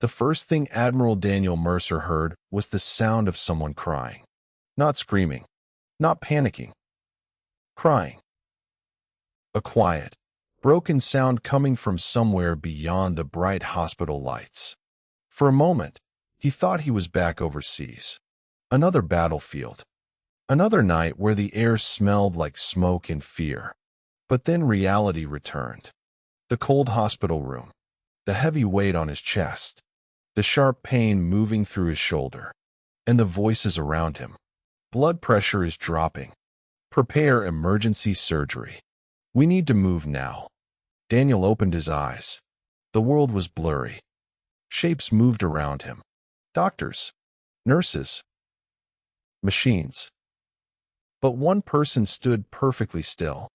The first thing Admiral Daniel Mercer heard was the sound of someone crying. Not screaming, not panicking, crying. A quiet, broken sound coming from somewhere beyond the bright hospital lights. For a moment, he thought he was back overseas. Another battlefield. Another night where the air smelled like smoke and fear. But then reality returned. The cold hospital room. The heavy weight on his chest. The sharp pain moving through his shoulder. And the voices around him. Blood pressure is dropping. Prepare emergency surgery. We need to move now. Daniel opened his eyes. The world was blurry. Shapes moved around him. Doctors. Nurses. Machines. But one person stood perfectly still.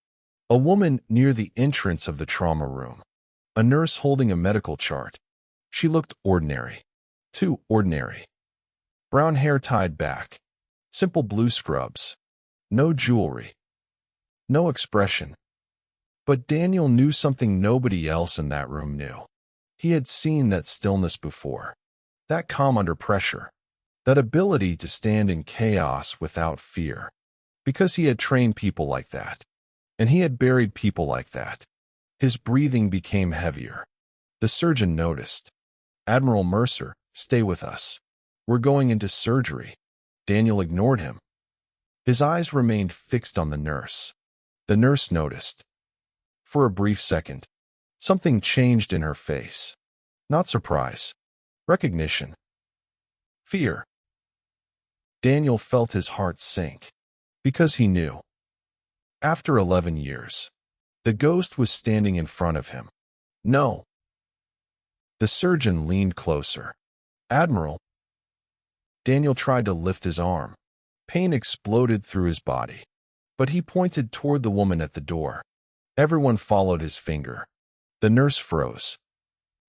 A woman near the entrance of the trauma room. A nurse holding a medical chart. She looked ordinary. Too ordinary. Brown hair tied back. Simple blue scrubs. No jewelry. No expression. But Daniel knew something nobody else in that room knew. He had seen that stillness before. That calm under pressure. That ability to stand in chaos without fear. Because he had trained people like that. And he had buried people like that. His breathing became heavier. The surgeon noticed. Admiral Mercer, stay with us. We're going into surgery. Daniel ignored him. His eyes remained fixed on the nurse. The nurse noticed. For a brief second, something changed in her face. Not surprise. Recognition. Fear. Daniel felt his heart sink. Because he knew. After 11 years, the ghost was standing in front of him. No. The surgeon leaned closer. Admiral. Daniel tried to lift his arm. Pain exploded through his body. But he pointed toward the woman at the door. Everyone followed his finger. The nurse froze.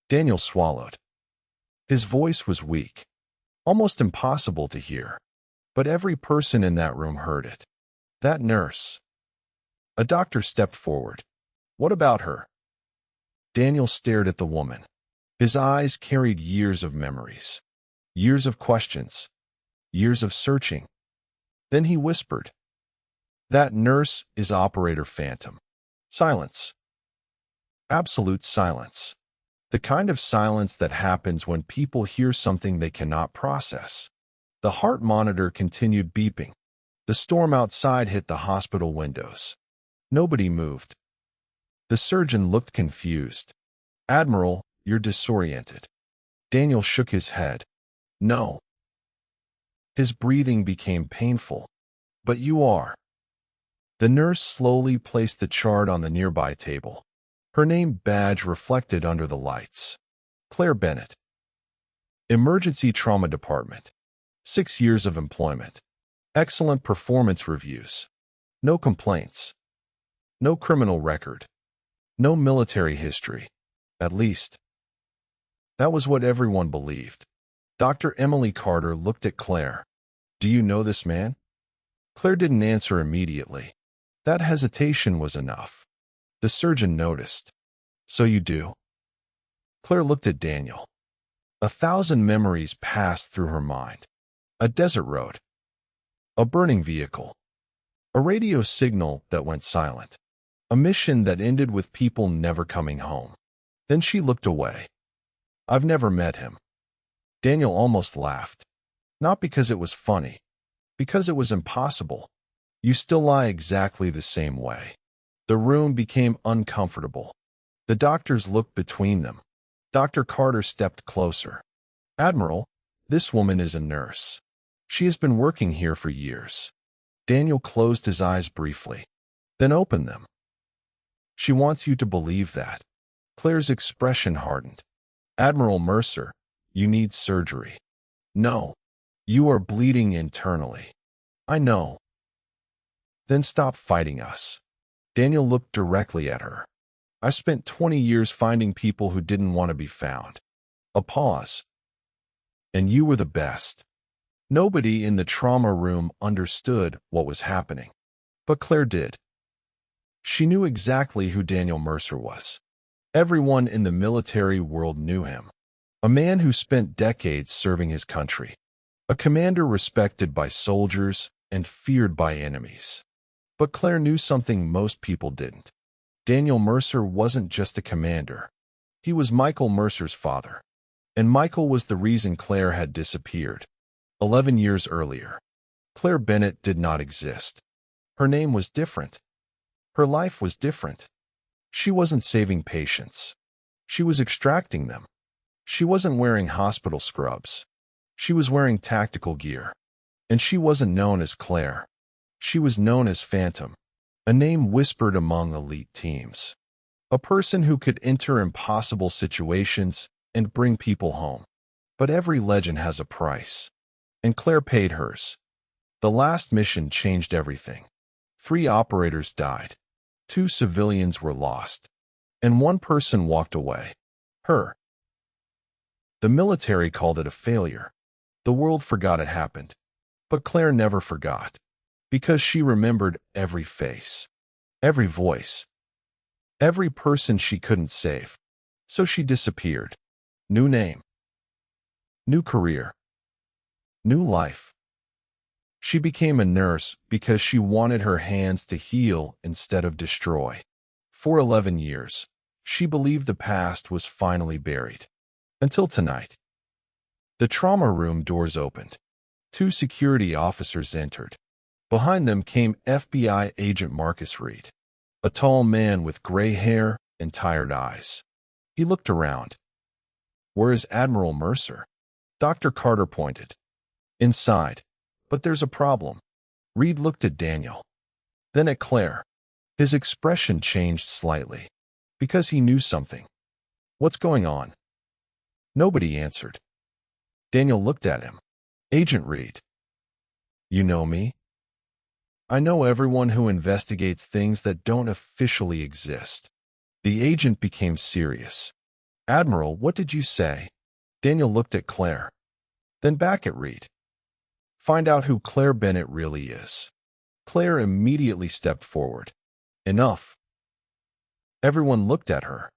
Daniel swallowed. His voice was weak. Almost impossible to hear. But every person in that room heard it. That nurse. A doctor stepped forward. What about her? Daniel stared at the woman. His eyes carried years of memories. Years of questions. Years of searching. Then he whispered. That nurse is Operator Phantom. Silence. Absolute silence. The kind of silence that happens when people hear something they cannot process. The heart monitor continued beeping. The storm outside hit the hospital windows. Nobody moved. The surgeon looked confused. Admiral, you're disoriented. Daniel shook his head. No. His breathing became painful. But you are. The nurse slowly placed the chart on the nearby table. Her name badge reflected under the lights. Claire Bennett. Emergency Trauma Department. 6 years of employment. Excellent performance reviews. No complaints. No criminal record. No military history. At least. That was what everyone believed. Dr. Emily Carter looked at Claire. Do you know this man? Claire didn't answer immediately. That hesitation was enough. The surgeon noticed. So you do? Claire looked at Daniel. 1,000 memories passed through her mind. A desert road. A burning vehicle. A radio signal that went silent. A mission that ended with people never coming home. Then she looked away. I've never met him. Daniel almost laughed. Not because it was funny. Because it was impossible. You still lie exactly the same way. The room became uncomfortable. The doctors looked between them. Dr. Carter stepped closer. Admiral, this woman is a nurse. She has been working here for years. Daniel closed his eyes briefly. Then opened them. She wants you to believe that. Claire's expression hardened. Admiral Mercer, you need surgery. No. You are bleeding internally. I know. Then stop fighting us. Daniel looked directly at her. I spent 20 years finding people who didn't want to be found. A pause. And you were the best. Nobody in the trauma room understood what was happening. But Claire did. She knew exactly who Daniel Mercer was. Everyone in the military world knew him. A man who spent decades serving his country. A commander respected by soldiers and feared by enemies. But Claire knew something most people didn't. Daniel Mercer wasn't just a commander. He was Michael Mercer's father. And Michael was the reason Claire had disappeared. 11 years earlier. Claire Bennett did not exist. Her name was different. Her life was different. She wasn't saving patients. She was extracting them. She wasn't wearing hospital scrubs. She was wearing tactical gear. And she wasn't known as Claire. She was known as Phantom, a name whispered among elite teams. A person who could enter impossible situations and bring people home. But every legend has a price. And Claire paid hers. The last mission changed everything. 3 operators died. 2 civilians were lost. And 1 person walked away. Her. The military called it a failure. The world forgot it happened. But Claire never forgot. Because she remembered every face. Every voice. Every person she couldn't save. So she disappeared. New name. New career. New life. She became a nurse because she wanted her hands to heal instead of destroy. For 11 years, she believed the past was finally buried. Until tonight. The trauma room doors opened. 2 security officers entered. Behind them came FBI agent Marcus Reed, a tall man with gray hair and tired eyes. He looked around. Where is Admiral Mercer? Dr. Carter pointed. Inside. But there's a problem. Reed looked at Daniel. Then at Claire. His expression changed slightly. Because he knew something. What's going on? Nobody answered. Daniel looked at him. Agent Reed. You know me? I know everyone who investigates things that don't officially exist. The agent became serious. Admiral, what did you say? Daniel looked at Claire. Then back at Reed. Find out who Claire Bennett really is. Claire immediately stepped forward. Enough. Everyone looked at her.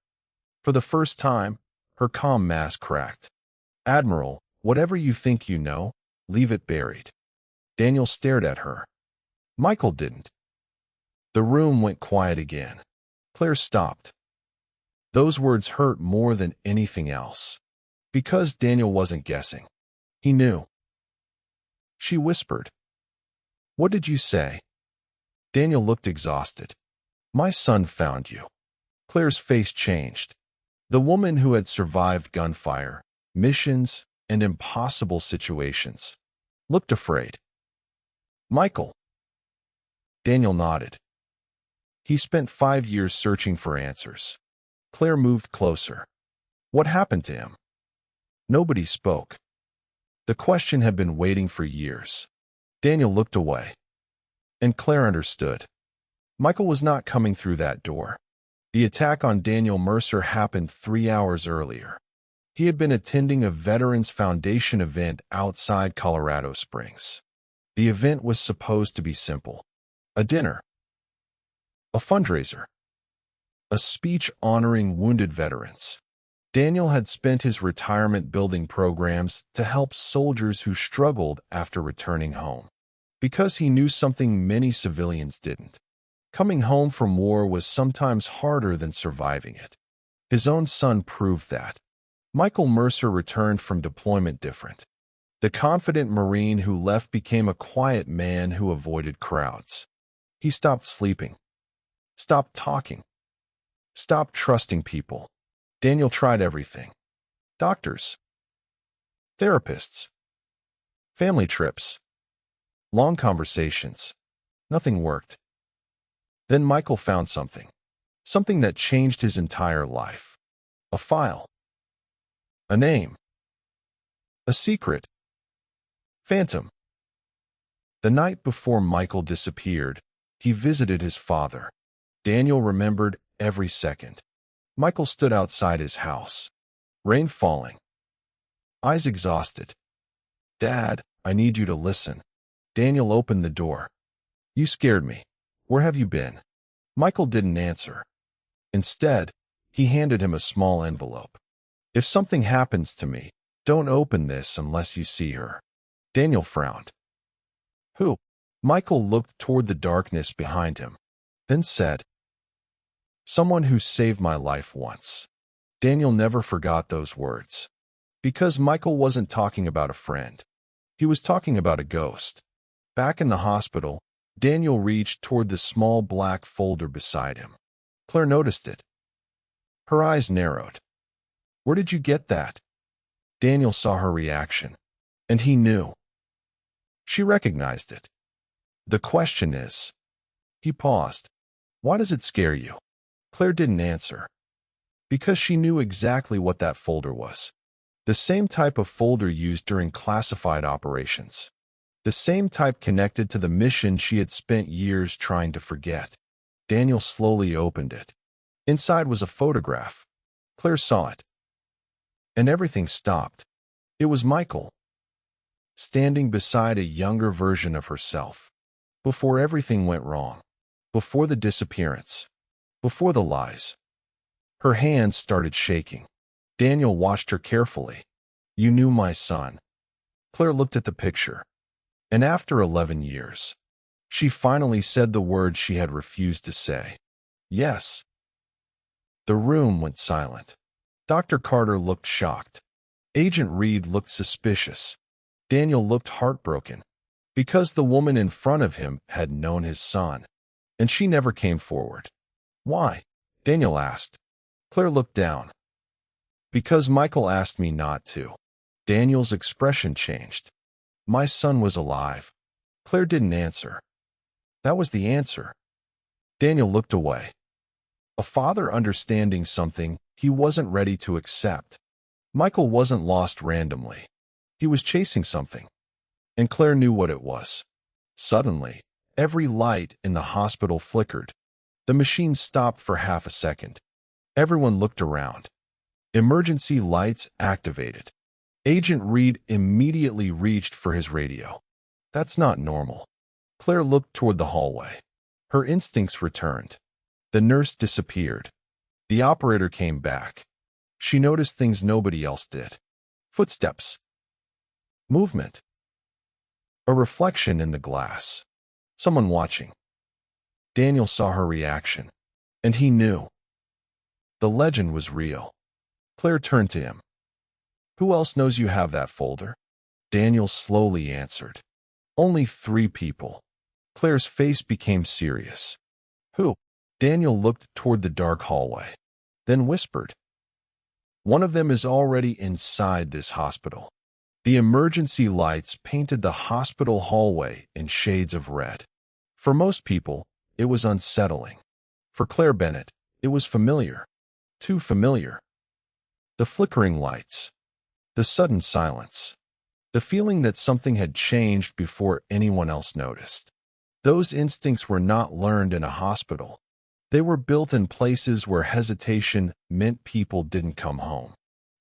For the first time, her calm mask cracked. Admiral, whatever you think you know, leave it buried. Daniel stared at her. Michael didn't. The room went quiet again. Claire stopped. Those words hurt more than anything else. Because Daniel wasn't guessing. He knew. She whispered. What did you say? Daniel looked exhausted. My son found you. Claire's face changed. The woman who had survived gunfire, missions, and impossible situations looked afraid. Michael. Daniel nodded. He spent 5 years searching for answers. Claire moved closer. What happened to him? Nobody spoke. The question had been waiting for years. Daniel looked away. And Claire understood. Michael was not coming through that door. The attack on Daniel Mercer happened 3 hours earlier. He had been attending a Veterans Foundation event outside Colorado Springs. The event was supposed to be simple. A dinner. A fundraiser. A speech honoring wounded veterans. Daniel had spent his retirement building programs to help soldiers who struggled after returning home. Because he knew something many civilians didn't. Coming home from war was sometimes harder than surviving it. His own son proved that. Michael Mercer returned from deployment different. The confident Marine who left became a quiet man who avoided crowds. He stopped sleeping. Stopped talking. Stopped trusting people. Daniel tried everything. Doctors. Therapists. Family trips. Long conversations. Nothing worked. Then Michael found something. Something that changed his entire life. A file. A name. A secret. Phantom. The night before Michael disappeared, he visited his father. Daniel remembered every second. Michael stood outside his house. Rain falling. Eyes exhausted. Dad, I need you to listen. Daniel opened the door. You scared me. Where have you been? Michael didn't answer. Instead, he handed him a small envelope. If something happens to me, don't open this unless you see her. Daniel frowned. Who? Michael looked toward the darkness behind him, then said, Someone who saved my life once. Daniel never forgot those words. Because Michael wasn't talking about a friend. He was talking about a ghost. Back in the hospital, Daniel reached toward the small black folder beside him. Claire noticed it. Her eyes narrowed. Where did you get that? Daniel saw her reaction, and he knew. She recognized it. The question is... He paused. Why does it scare you? Claire didn't answer. Because she knew exactly what that folder was. The same type of folder used during classified operations. The same type connected to the mission she had spent years trying to forget. Daniel slowly opened it. Inside was a photograph. Claire saw it. And everything stopped. It was Michael, standing beside a younger version of herself. Before everything went wrong. Before the disappearance. Before the lies. Her hands started shaking. Daniel watched her carefully. You knew my son. Claire looked at the picture. And after 11 years, she finally said the words she had refused to say. Yes. The room went silent. Dr. Carter looked shocked. Agent Reed looked suspicious. Daniel looked heartbroken. Because the woman in front of him had known his son. And she never came forward. Why? Daniel asked. Claire looked down. Because Michael asked me not to. Daniel's expression changed. My son was alive. Claire didn't answer. That was the answer. Daniel looked away. A father understanding something he wasn't ready to accept. Michael wasn't lost randomly. He was chasing something. And Claire knew what it was. Suddenly, every light in the hospital flickered. The machine stopped for half a second. Everyone looked around. Emergency lights activated. Agent Reed immediately reached for his radio. That's not normal. Claire looked toward the hallway. Her instincts returned. The nurse disappeared. The operator came back. She noticed things nobody else did. Footsteps. Movement. A reflection in the glass. Someone watching. Daniel saw her reaction. And he knew. The legend was real. Claire turned to him. Who else knows you have that folder? Daniel slowly answered. Only 3 people. Claire's face became serious. Who? Daniel looked toward the dark hallway. Then whispered. One of them is already inside this hospital. The emergency lights painted the hospital hallway in shades of red. For most people, it was unsettling. For Claire Bennett, it was familiar. Too familiar. The flickering lights. The sudden silence. The feeling that something had changed before anyone else noticed. Those instincts were not learned in a hospital. They were built in places where hesitation meant people didn't come home.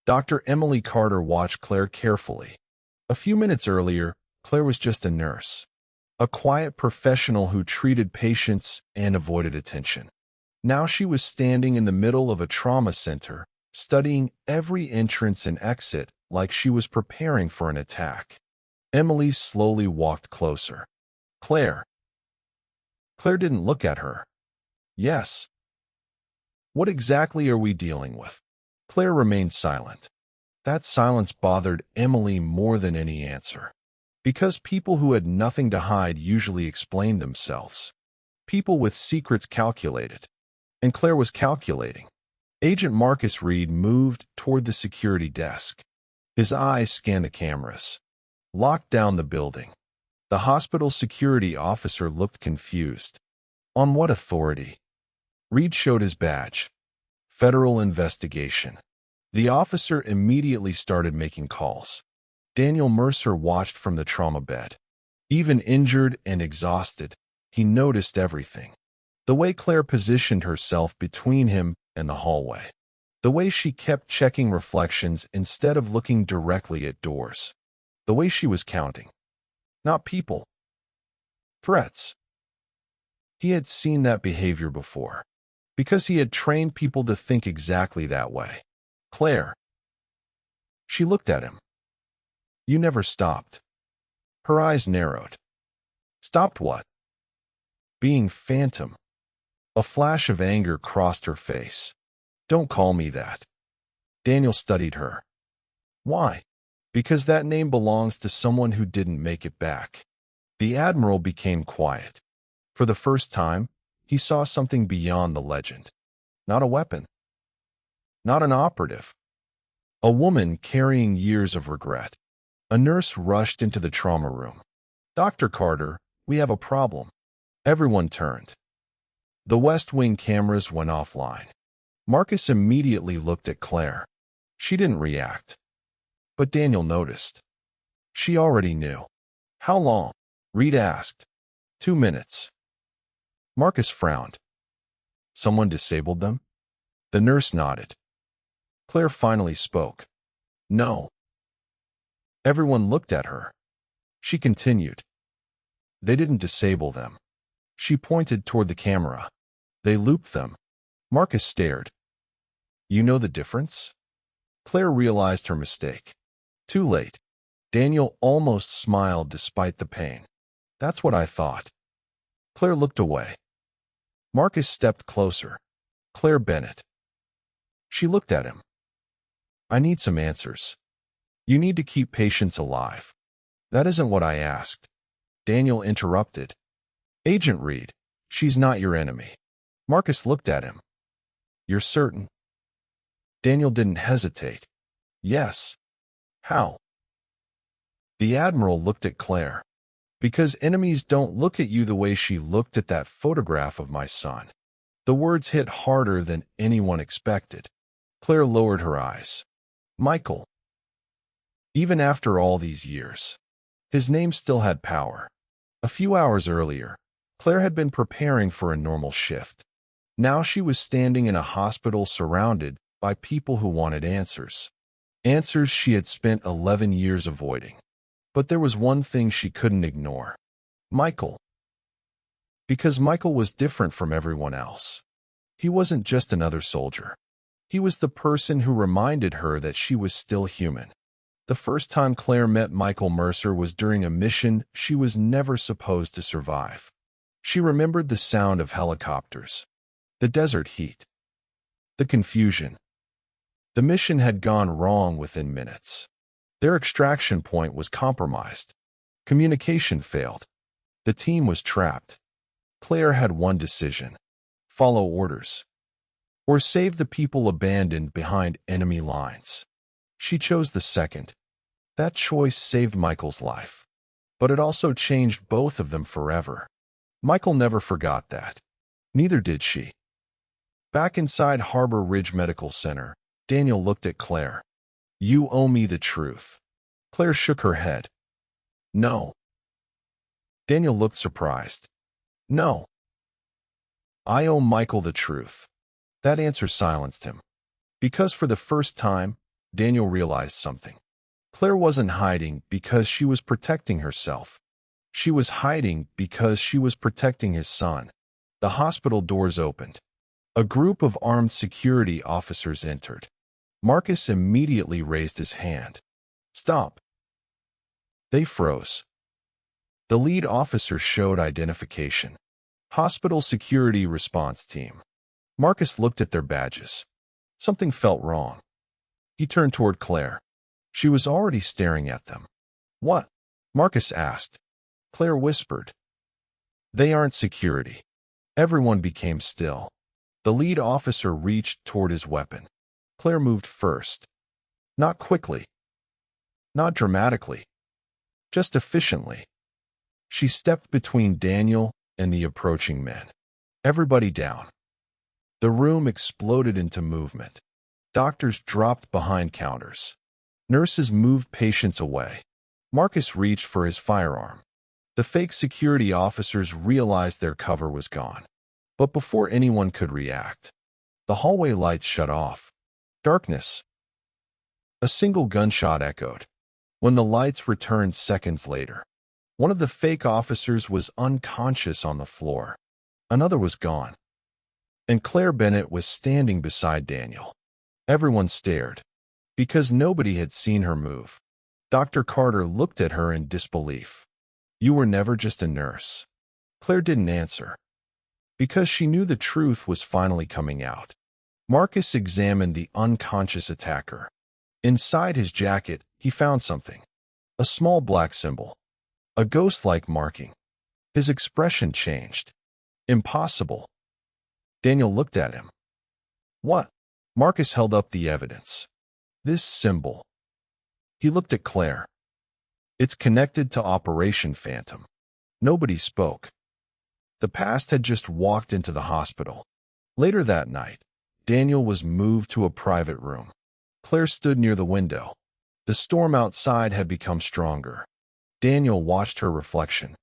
Dr. Emily Carter watched Claire carefully. A few minutes earlier, Claire was just a nurse. A quiet professional who treated patients and avoided attention. Now she was standing in the middle of a trauma center, studying every entrance and exit like she was preparing for an attack. Emily slowly walked closer. Claire. Claire didn't look at her. Yes. What exactly are we dealing with? Claire remained silent. That silence bothered Emily more than any answer. Because people who had nothing to hide usually explained themselves. People with secrets calculated. And Claire was calculating. Agent Marcus Reed moved toward the security desk. His eyes scanned the cameras. Locked down the building. The hospital security officer looked confused. On what authority? Reed showed his badge. Federal investigation. The officer immediately started making calls. Daniel Mercer watched from the trauma bed. Even injured and exhausted, he noticed everything. The way Claire positioned herself between him and the hallway. The way she kept checking reflections instead of looking directly at doors. The way she was counting. Not people. Threats. He had seen that behavior before. Because he had trained people to think exactly that way. Claire. She looked at him. You never stopped. Her eyes narrowed. Stopped what? Being phantom. A flash of anger crossed her face. Don't call me that. Daniel studied her. Why? Because that name belongs to someone who didn't make it back. The Admiral became quiet. For the first time, he saw something beyond the legend. Not a weapon. Not an operative. A woman carrying years of regret. A nurse rushed into the trauma room. Dr. Carter, we have a problem. Everyone turned. The West Wing cameras went offline. Marcus immediately looked at Claire. She didn't react. But Daniel noticed. She already knew. How long? Reed asked. 2 minutes. Marcus frowned. Someone disabled them? The nurse nodded. Claire finally spoke. No. Everyone looked at her. She continued. They didn't disable them. She pointed toward the camera. They looped them. Marcus stared. You know the difference? Claire realized her mistake. Too late. Daniel almost smiled despite the pain. That's what I thought. Claire looked away. Marcus stepped closer. Claire Bennett. She looked at him. I need some answers. You need to keep patients alive. That isn't what I asked. Daniel interrupted. Agent Reed, she's not your enemy. Marcus looked at him. You're certain? Daniel didn't hesitate. Yes. How? The Admiral looked at Claire. Because enemies don't look at you the way she looked at that photograph of my son. The words hit harder than anyone expected. Claire lowered her eyes. Michael. Even after all these years, his name still had power. A few hours earlier, Claire had been preparing for a normal shift. Now she was standing in a hospital surrounded by people who wanted answers. Answers she had spent 11 years avoiding. But there was one thing she couldn't ignore. Michael. Because Michael was different from everyone else. He wasn't just another soldier. He was the person who reminded her that she was still human. The first time Claire met Michael Mercer was during a mission she was never supposed to survive. She remembered the sound of helicopters, the desert heat, the confusion. The mission had gone wrong within minutes. Their extraction point was compromised. Communication failed. The team was trapped. Claire had one decision: follow orders, or save the people abandoned behind enemy lines. She chose the second. That choice saved Michael's life, but it also changed both of them forever. Michael never forgot that. Neither did she. Back inside Harbor Ridge Medical Center, Daniel looked at Claire. You owe me the truth. Claire shook her head. No. Daniel looked surprised. No. I owe Michael the truth. That answer silenced him. Because for the first time, Daniel realized something. Claire wasn't hiding because she was protecting herself. She was hiding because she was protecting his son. The hospital doors opened. A group of armed security officers entered. Marcus immediately raised his hand. Stop. They froze. The lead officer showed identification. Hospital Security Response Team. Marcus looked at their badges. Something felt wrong. He turned toward Claire. She was already staring at them. What? Marcus asked. Claire whispered. They aren't security. Everyone became still. The lead officer reached toward his weapon. Claire moved first. Not quickly. Not dramatically. Just efficiently. She stepped between Daniel and the approaching men. Everybody down. The room exploded into movement. Doctors dropped behind counters. Nurses moved patients away. Marcus reached for his firearm. The fake security officers realized their cover was gone. But before anyone could react, the hallway lights shut off. Darkness. A single gunshot echoed. When the lights returned seconds later, one of the fake officers was unconscious on the floor. Another was gone. And Claire Bennett was standing beside Daniel. Everyone stared. because nobody had seen her move. Dr. Carter looked at her in disbelief. You were never just a nurse. Claire didn't answer, because she knew the truth was finally coming out. Marcus examined the unconscious attacker. Inside his jacket, he found something. A small black symbol. A ghost-like marking. His expression changed. Impossible. Daniel looked at him. What? Marcus held up the evidence. This symbol. He looked at Claire. It's connected to Operation Phantom. Nobody spoke. The past had just walked into the hospital. Later that night, Daniel was moved to a private room. Claire stood near the window. The storm outside had become stronger. Daniel watched her reflection.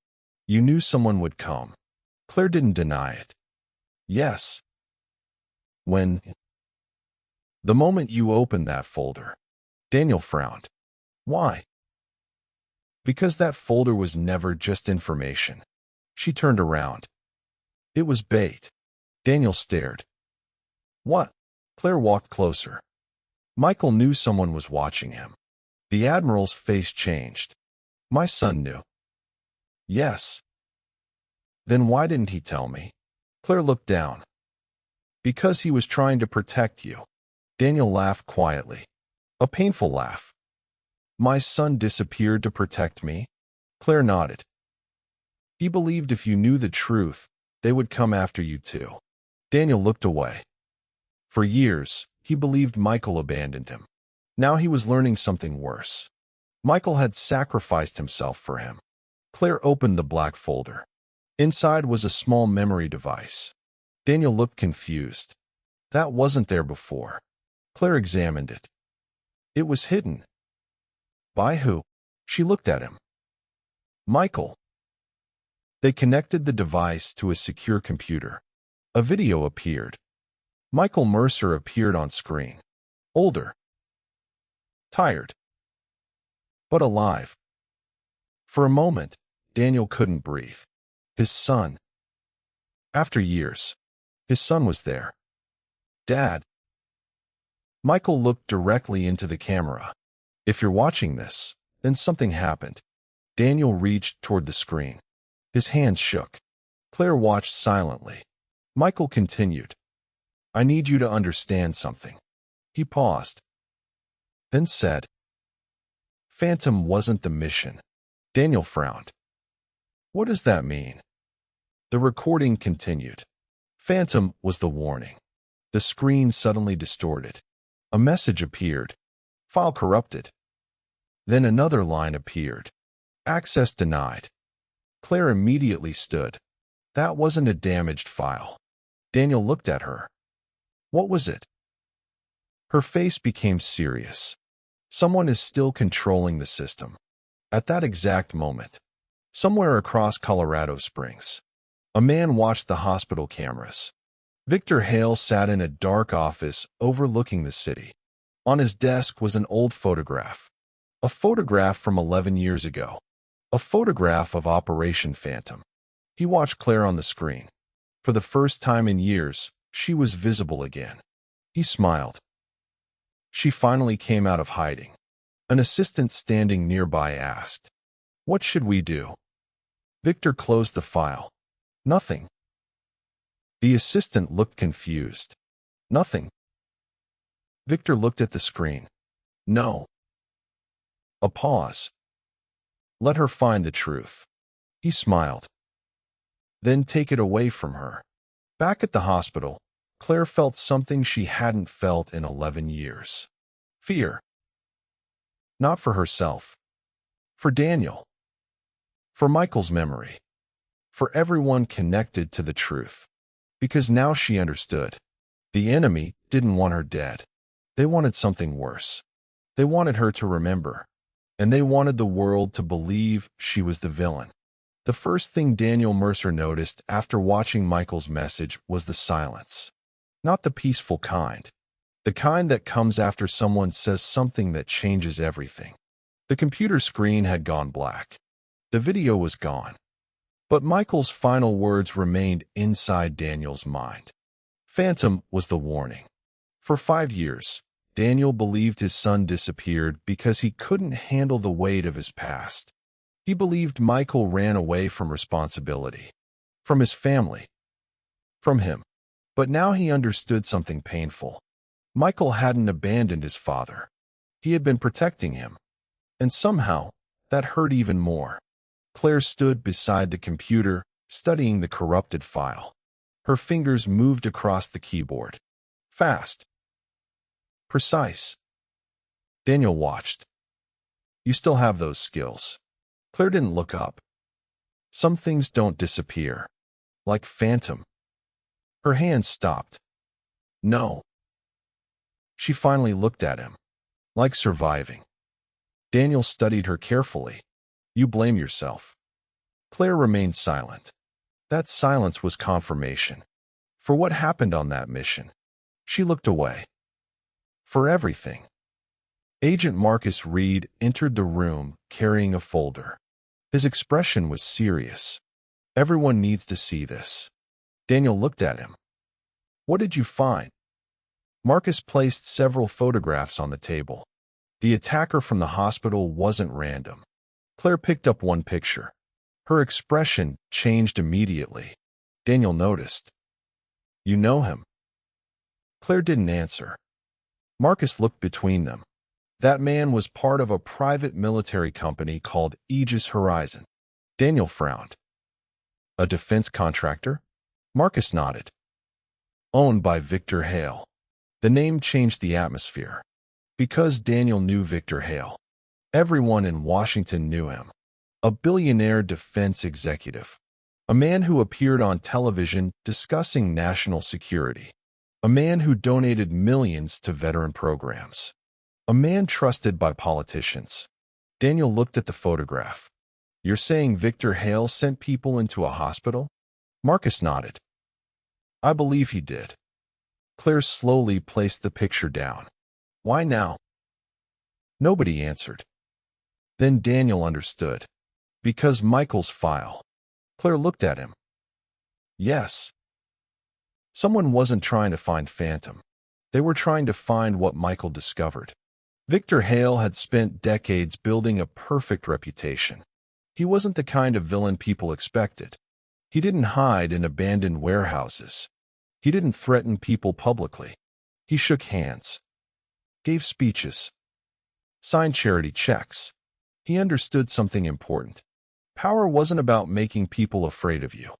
You knew someone would come. Claire didn't deny it. Yes. When? The moment you opened that folder. Daniel frowned. Why? Because that folder was never just information. She turned around. It was bait. Daniel stared. What? Claire walked closer. Michael knew someone was watching him. The Admiral's face changed. My son knew. Yes. Then why didn't he tell me? Claire looked down. Because he was trying to protect you. Daniel laughed quietly. A painful laugh. My son disappeared to protect me? Claire nodded. He believed if you knew the truth, they would come after you too. Daniel looked away. For years, he believed Michael abandoned him. Now he was learning something worse. Michael had sacrificed himself for him. Claire opened the black folder. Inside was a small memory device. Daniel looked confused. That wasn't there before. Claire examined it. It was hidden. By who? She looked at him. Michael. They connected the device to a secure computer. A video appeared. Michael Mercer appeared on screen. Older. Tired. But alive. For a moment, Daniel couldn't breathe. His son. After years, his son was there. Dad. Michael looked directly into the camera. If you're watching this, then something happened. Daniel reached toward the screen. His hands shook. Claire watched silently. Michael continued. I need you to understand something. He paused. Then said, Phantom wasn't the mission. Daniel frowned. What does that mean? The recording continued. Phantom was the warning. The screen suddenly distorted. A message appeared. File corrupted. Then another line appeared. Access denied. Claire immediately stood. That wasn't a damaged file. Daniel looked at her. What was it? Her face became serious. Someone is still controlling the system. At that exact moment, somewhere across Colorado Springs, a man watched the hospital cameras. Victor Hale sat in a dark office overlooking the city. On his desk was an old photograph. A photograph from 11 years ago. A photograph of Operation Phantom. He watched Claire on the screen. For the first time in years, she was visible again. He smiled. She finally came out of hiding. An assistant standing nearby asked, What should we do? Victor closed the file. Nothing. The assistant looked confused. Nothing. Victor looked at the screen. No. A pause. Let her find the truth. He smiled. Then take it away from her. Back at the hospital, Claire felt something she hadn't felt in 11 years. Fear. Not for herself. For Daniel. For Michael's memory. For everyone connected to the truth. Because now she understood. The enemy didn't want her dead. They wanted something worse. They wanted her to remember. And they wanted the world to believe she was the villain. The first thing Daniel Mercer noticed after watching Michael's message was the silence. Not the peaceful kind. The kind that comes after someone says something that changes everything. The computer screen had gone black. The video was gone. But Michael's final words remained inside Daniel's mind. Phantom was the warning. For 5 years, Daniel believed his son disappeared because he couldn't handle the weight of his past. He believed Michael ran away from responsibility, from his family, from him. But now he understood something painful. Michael hadn't abandoned his father. He had been protecting him. And somehow, that hurt even more. Claire stood beside the computer, studying the corrupted file. Her fingers moved across the keyboard. Fast. Precise. Daniel watched. You still have those skills. Claire didn't look up. Some things don't disappear. Like phantom. Her hands stopped. No. She finally looked at him. Like surviving. Daniel studied her carefully. You blame yourself. Claire remained silent. That silence was confirmation. For what happened on that mission. She looked away. For everything. Agent Marcus Reed entered the room carrying a folder. His expression was serious. Everyone needs to see this. Daniel looked at him. What did you find? Marcus placed several photographs on the table. The attacker from the hospital wasn't random. Claire picked up one picture. Her expression changed immediately. Daniel noticed. You know him? Claire didn't answer. Marcus looked between them. That man was part of a private military company called Aegis Horizon. Daniel frowned. A defense contractor? Marcus nodded. Owned by Victor Hale. The name changed the atmosphere. Because Daniel knew Victor Hale. Everyone in Washington knew him. A billionaire defense executive. A man who appeared on television discussing national security. A man who donated millions to veteran programs. A man trusted by politicians. Daniel looked at the photograph. You're saying Victor Hale sent people into a hospital? Marcus nodded. I believe he did. Claire slowly placed the picture down. Why now? Nobody answered. Then Daniel understood. Because Michael's file. Claire looked at him. Yes. Someone wasn't trying to find Phantom. They were trying to find what Michael discovered. Victor Hale had spent decades building a perfect reputation. He wasn't the kind of villain people expected. He didn't hide in abandoned warehouses. He didn't threaten people publicly. He shook hands. Gave speeches. Signed charity checks. He understood something important. Power wasn't about making people afraid of you.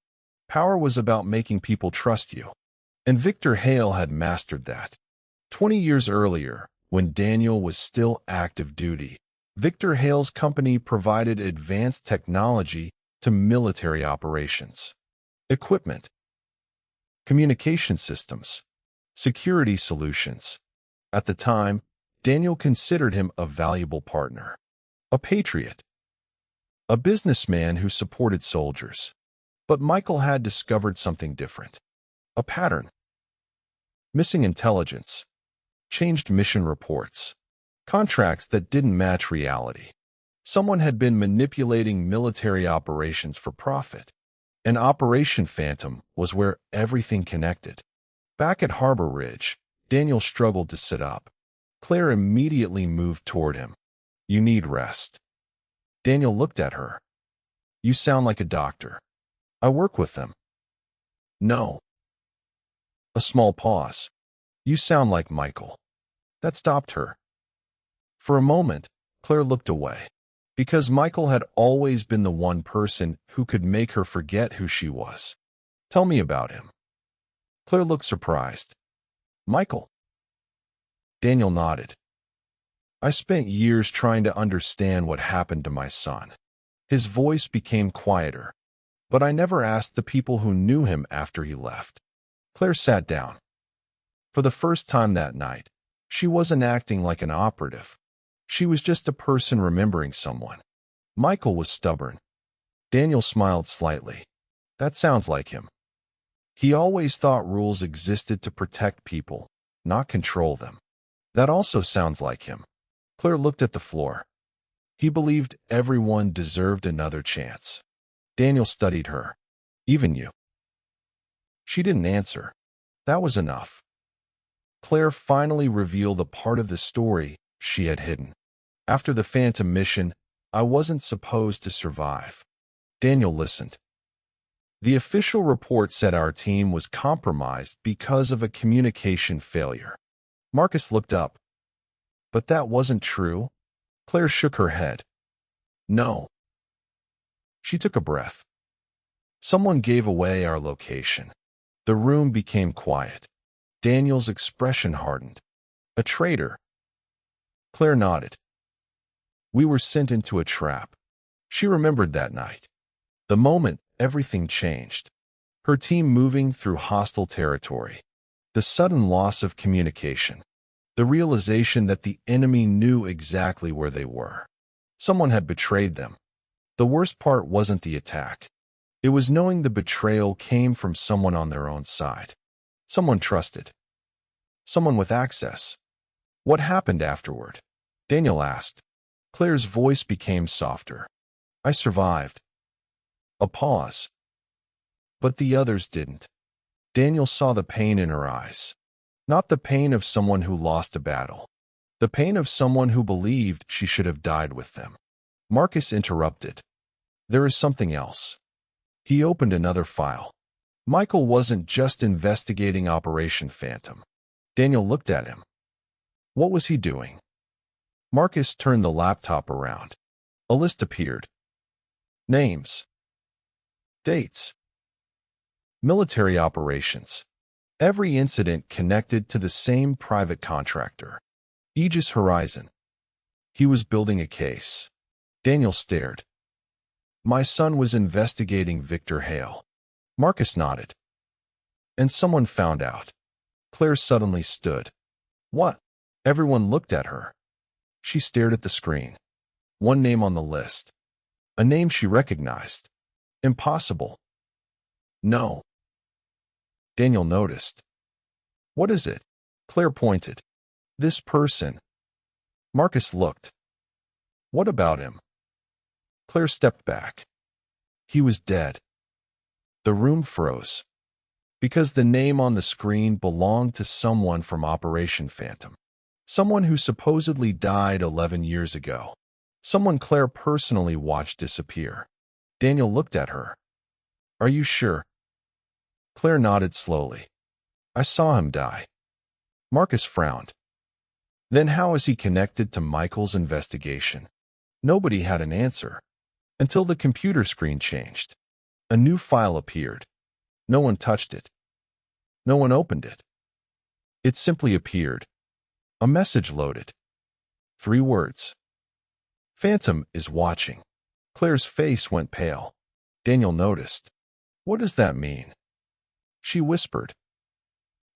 Power was about making people trust you. And Victor Hale had mastered that. 20 years earlier, when Daniel was still active duty, Victor Hale's company provided advanced technology to military operations. Equipment. Communication systems. Security solutions. At the time, Daniel considered him a valuable partner. A patriot. A businessman who supported soldiers. But Michael had discovered something different. A pattern. Missing intelligence. Changed mission reports. Contracts that didn't match reality. Someone had been manipulating military operations for profit. And Operation Phantom was where everything connected. Back at Harbor Ridge, Daniel struggled to sit up. Claire immediately moved toward him. You need rest. Daniel looked at her. You sound like a doctor. I work with them. No. A small pause. You sound like Michael. That stopped her. For a moment, Claire looked away. Because Michael had always been the one person who could make her forget who she was. Tell me about him. Claire looked surprised. Michael. Daniel nodded. I spent years trying to understand what happened to my son. His voice became quieter. But I never asked the people who knew him after he left. Claire sat down. For the first time that night, she wasn't acting like an operative. She was just a person remembering someone. Michael was stubborn. Daniel smiled slightly. That sounds like him. He always thought rules existed to protect people, not control them. That also sounds like him. Claire looked at the floor. He believed everyone deserved another chance. Daniel studied her. Even you. She didn't answer. That was enough. Claire finally revealed a part of the story she had hidden. After the Phantom mission, I wasn't supposed to survive. Daniel listened. The official report said our team was compromised because of a communication failure. Marcus looked up. But that wasn't true. Claire shook her head. No. She took a breath. Someone gave away our location. The room became quiet. Daniel's expression hardened. A traitor. Claire nodded. We were sent into a trap. She remembered that night. The moment everything changed. Her team moving through hostile territory. The sudden loss of communication. The realization that the enemy knew exactly where they were. Someone had betrayed them. The worst part wasn't the attack. It was knowing the betrayal came from someone on their own side. Someone trusted. Someone with access. What happened afterward? Daniel asked. Claire's voice became softer. I survived. A pause. But the others didn't. Daniel saw the pain in her eyes. Not the pain of someone who lost a battle. The pain of someone who believed she should have died with them. Marcus interrupted. There is something else. He opened another file. Michael wasn't just investigating Operation Phantom. Daniel looked at him. What was he doing? Marcus turned the laptop around. A list appeared. Names. Dates. Military operations. Every incident connected to the same private contractor. Aegis Horizon. He was building a case. Daniel stared. My son was investigating Victor Hale. Marcus nodded. And someone found out. Claire suddenly stood. What? Everyone looked at her. She stared at the screen. One name on the list. A name she recognized. Impossible. No. Daniel noticed. What is it? Claire pointed. This person. Marcus looked. What about him? Claire stepped back. He was dead. The room froze. Because the name on the screen belonged to someone from Operation Phantom. Someone who supposedly died 11 years ago. Someone Claire personally watched disappear. Daniel looked at her. Are you sure? Claire nodded slowly. I saw him die. Marcus frowned. Then how is he connected to Michael's investigation? Nobody had an answer. Until the computer screen changed. A new file appeared. No one touched it. No one opened it. It simply appeared. A message loaded. 3 words. Phantom is watching. Claire's face went pale. Daniel noticed. What does that mean? She whispered.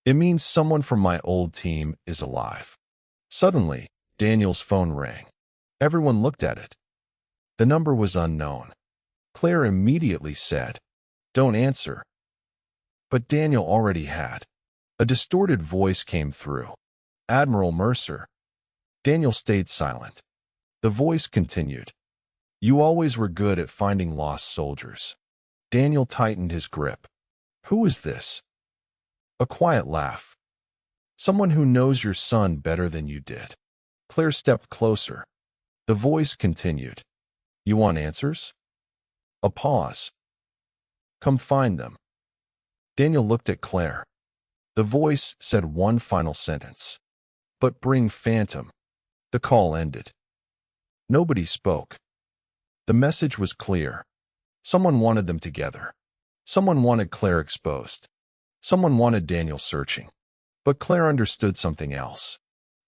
It means someone from my old team is alive. Suddenly, Daniel's phone rang. Everyone looked at it. The number was unknown. Claire immediately said, Don't answer. But Daniel already had. A distorted voice came through. Admiral Mercer. Daniel stayed silent. The voice continued. You always were good at finding lost soldiers. Daniel tightened his grip. Who is this? A quiet laugh. Someone who knows your son better than you did. Claire stepped closer. The voice continued. You want answers? A pause. Come find them. Daniel looked at Claire. The voice said one final sentence. But bring Phantom. The call ended. Nobody spoke. The message was clear. Someone wanted them together. Someone wanted Claire exposed. Someone wanted Daniel searching. But Claire understood something else.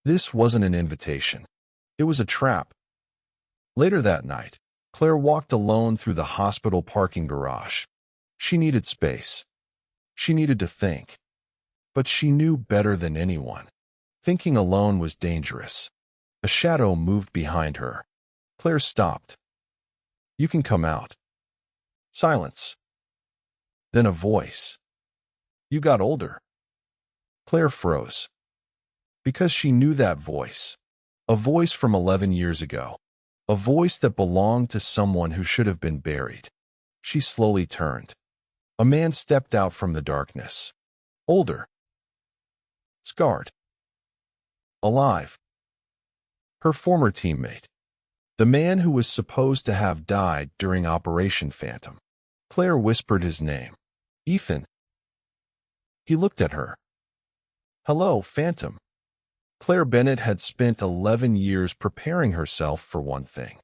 This wasn't an invitation. It was a trap. Later that night, Claire walked alone through the hospital parking garage. She needed space. She needed to think. But she knew better than anyone. Thinking alone was dangerous. A shadow moved behind her. Claire stopped. You can come out. Silence. Then a voice. You got older. Claire froze. Because she knew that voice. A voice from 11 years ago. A voice that belonged to someone who should have been buried. She slowly turned. A man stepped out from the darkness. Older. Scarred. alive. Her former teammate. The man who was supposed to have died during Operation Phantom. Claire whispered his name. Ethan. He looked at her. Hello, Phantom. Claire Bennett had spent 11 years preparing herself for one thing.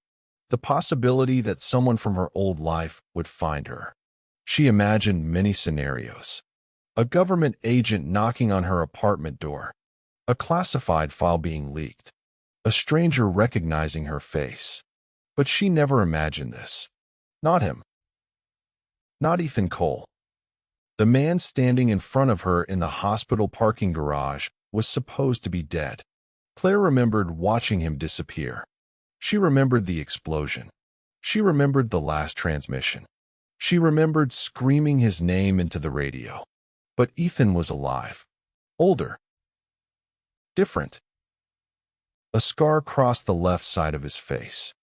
The possibility that someone from her old life would find her. She imagined many scenarios. A government agent knocking on her apartment door. A classified file being leaked. A stranger recognizing her face. But she never imagined this. Not him. Not Ethan Cole. The man standing in front of her in the hospital parking garage was supposed to be dead. Claire remembered watching him disappear. She remembered the explosion. She remembered the last transmission. She remembered screaming his name into the radio. But Ethan was alive. Older. Different. A scar crossed the left side of his face.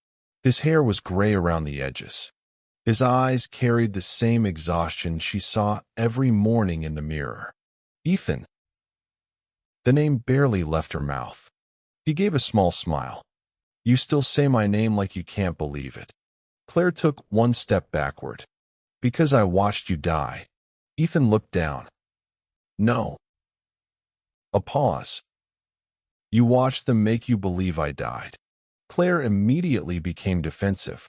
His hair was gray around the edges. His eyes carried the same exhaustion she saw every morning in the mirror. Ethan. The name barely left her mouth. He gave a small smile. You still say my name like you can't believe it. Claire took one step backward. Because I watched you die. Ethan looked down. No. A pause. You watched them make you believe I died. Claire immediately became defensive.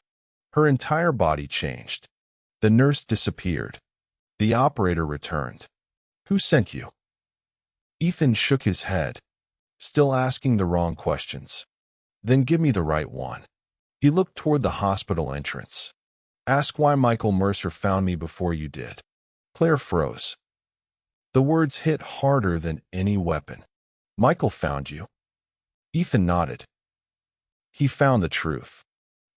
Her entire body changed. The nurse disappeared. The operator returned. Who sent you? Ethan shook his head, still asking the wrong questions. Then give me the right one. He looked toward the hospital entrance. Ask why Michael Mercer found me before you did. Claire froze. The words hit harder than any weapon. Michael found you. Ethan nodded. He found the truth.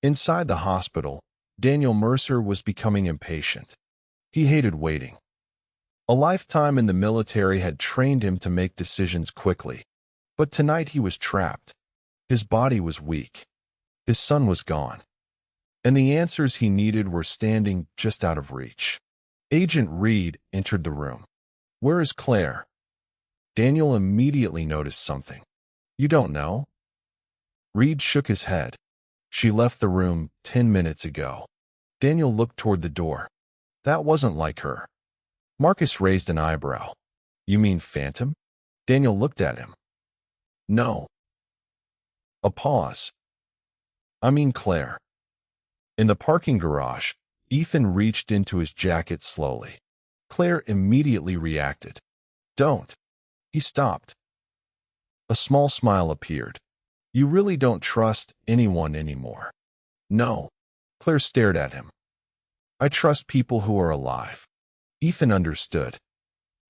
Inside the hospital, Daniel Mercer was becoming impatient. He hated waiting. A lifetime in the military had trained him to make decisions quickly. But tonight he was trapped. His body was weak. His son was gone. And the answers he needed were standing just out of reach. Agent Reed entered the room. Where is Claire? Daniel immediately noticed something. You don't know? Reed shook his head. She left the room 10 minutes ago. Daniel looked toward the door. That wasn't like her. Marcus raised an eyebrow. You mean Phantom? Daniel looked at him. No. A pause. I mean Claire. In the parking garage, Ethan reached into his jacket slowly. Claire immediately reacted. Don't. He stopped. A small smile appeared. You really don't trust anyone anymore. No. Claire stared at him. I trust people who are alive. Ethan understood.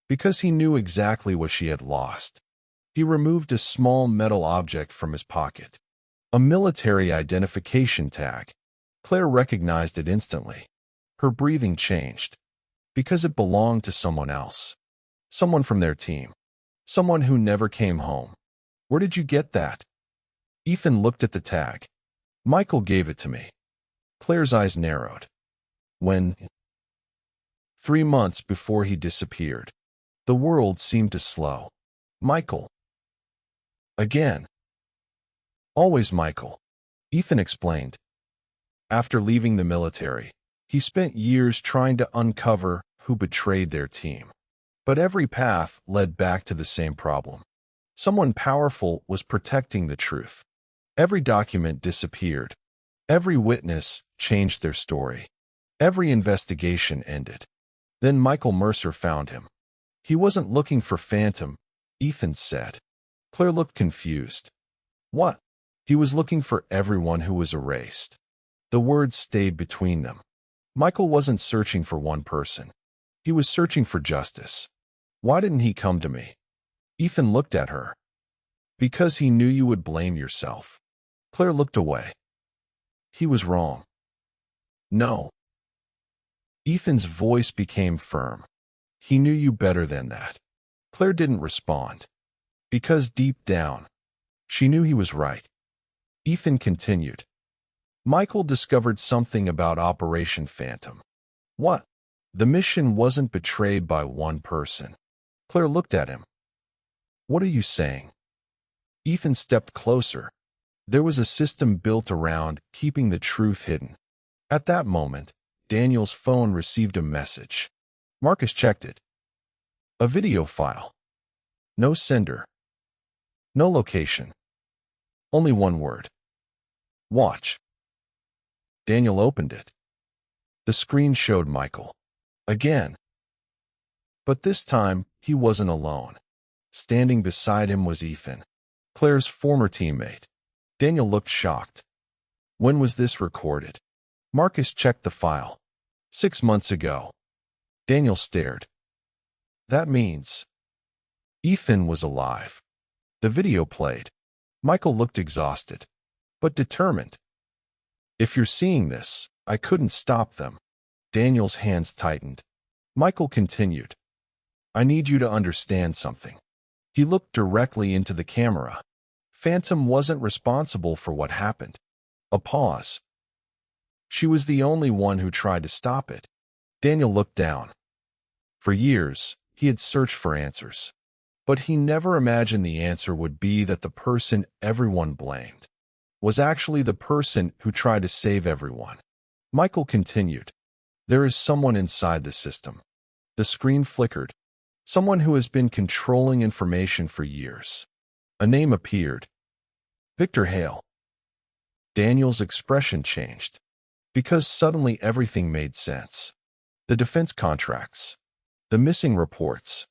Because he knew exactly what she had lost. He removed a small metal object from his pocket. A military identification tag. Claire recognized it instantly. Her breathing changed. Because it belonged to someone else. Someone from their team. Someone who never came home. Where did you get that? Ethan looked at the tag. Michael gave it to me. Claire's eyes narrowed. When? 3 months before he disappeared. The world seemed to slow. Michael. Again. Always Michael. Ethan explained. After leaving the military, he spent years trying to uncover who betrayed their team. But every path led back to the same problem. Someone powerful was protecting the truth. Every document disappeared. Every witness changed their story. Every investigation ended. Then Michael Mercer found him. He wasn't looking for Phantom, Ethan said. Claire looked confused. What? He was looking for everyone who was erased. The words stayed between them. Michael wasn't searching for one person. He was searching for justice. Why didn't he come to me? Ethan looked at her. Because he knew you would blame yourself. Claire looked away. He was wrong. No. Ethan's voice became firm. He knew you better than that. Claire didn't respond. Because deep down, she knew he was right. Ethan continued. Michael discovered something about Operation Phantom. What? The mission wasn't betrayed by one person. Claire looked at him. What are you saying? Ethan stepped closer. There was a system built around keeping the truth hidden. At that moment, Daniel's phone received a message. Marcus checked it. A video file. No sender. No location. Only one word. Watch. Daniel opened it. The screen showed Michael. Again. But this time, he wasn't alone. Standing beside him was Ethan, Claire's former teammate. Daniel looked shocked. When was this recorded? Marcus checked the file. 6 months ago. Daniel stared. That means Ethan was alive. The video played. Michael looked exhausted, but determined. If you're seeing this, I couldn't stop them. Daniel's hands tightened. Michael continued. I need you to understand something. He looked directly into the camera. Phantom wasn't responsible for what happened. A pause. She was the only one who tried to stop it. Daniel looked down. For years, he had searched for answers. But he never imagined the answer would be that the person everyone blamed was actually the person who tried to save everyone. Michael continued. There is someone inside the system. The screen flickered. Someone who has been controlling information for years. A name appeared. Victor Hale. Daniel's expression changed. Because suddenly everything made sense. The defense contracts. The missing reports.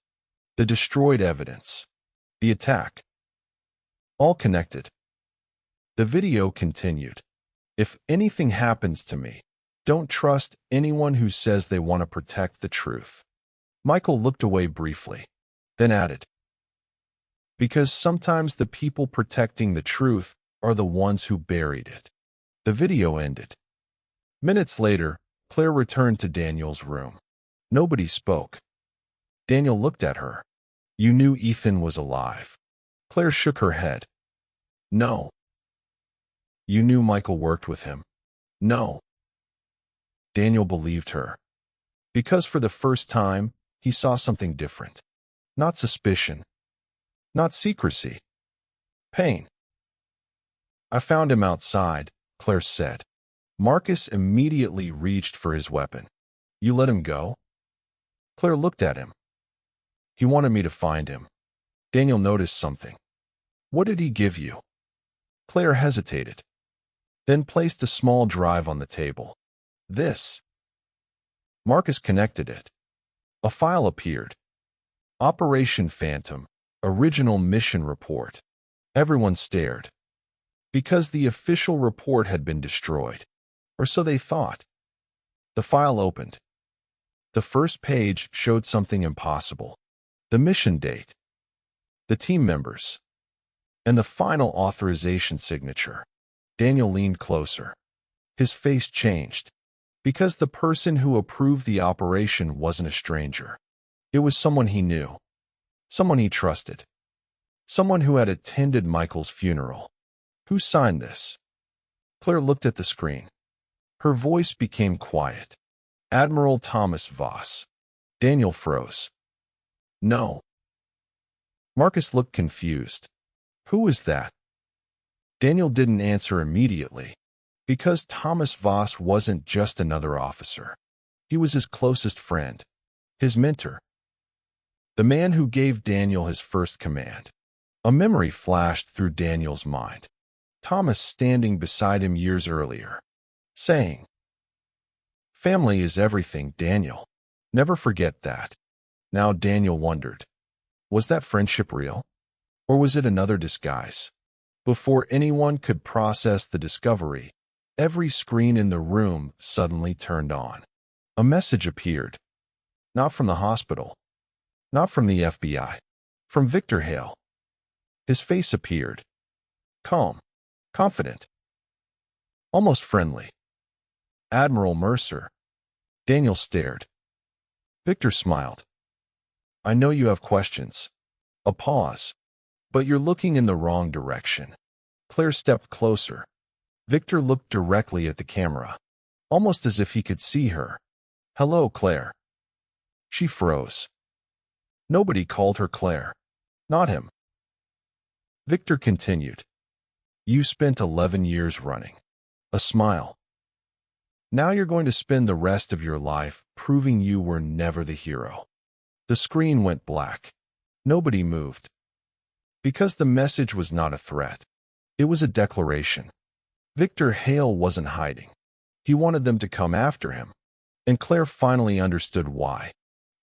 The destroyed evidence. The attack. All connected. The video continued. If anything happens to me, don't trust anyone who says they want to protect the truth. Michael looked away briefly, then added, because sometimes the people protecting the truth are the ones who buried it. The video ended. Minutes later, Claire returned to Daniel's room. Nobody spoke. Daniel looked at her. You knew Ethan was alive. Claire shook her head. No. You knew Michael worked with him. No. Daniel believed her. Because for the first time, he saw something different. Not suspicion. Not secrecy. Pain. I found him outside, Claire said. Marcus immediately reached for his weapon. You let him go? Claire looked at him. He wanted me to find him. Daniel noticed something. What did he give you? Claire hesitated, then placed a small drive on the table. This. Marcus connected it. A file appeared. Operation Phantom, original mission report. Everyone stared. Because the official report had been destroyed. Or so they thought. The file opened. The first page showed something impossible. The mission date. The team members. And the final authorization signature. Daniel leaned closer. His face changed. Because the person who approved the operation wasn't a stranger. It was someone he knew. Someone he trusted. Someone who had attended Michael's funeral. Who signed this? Claire looked at the screen. Her voice became quiet. Admiral Thomas Voss. Daniel froze. No. Marcus looked confused. Who was that? Daniel didn't answer immediately. Because Thomas Voss wasn't just another officer. He was his closest friend. His mentor. The man who gave Daniel his first command. A memory flashed through Daniel's mind. Thomas standing beside him years earlier. Saying, family is everything, Daniel. Never forget that. Now Daniel wondered. Was that friendship real? Or was it another disguise? Before anyone could process the discovery, every screen in the room suddenly turned on. A message appeared. Not from the hospital. Not from the FBI. From Victor Hale. His face appeared. Calm. Confident. Almost friendly. Admiral Mercer. Daniel stared. Victor smiled. I know you have questions. A pause. But you're looking in the wrong direction. Claire stepped closer. Victor looked directly at the camera, almost as if he could see her. Hello, Claire. She froze. Nobody called her Claire. Not him. Victor continued. You spent 11 years running. A smile. Now you're going to spend the rest of your life proving you were never the hero. The screen went black. Nobody moved. Because the message was not a threat. It was a declaration. Victor Hale wasn't hiding. He wanted them to come after him. And Claire finally understood why.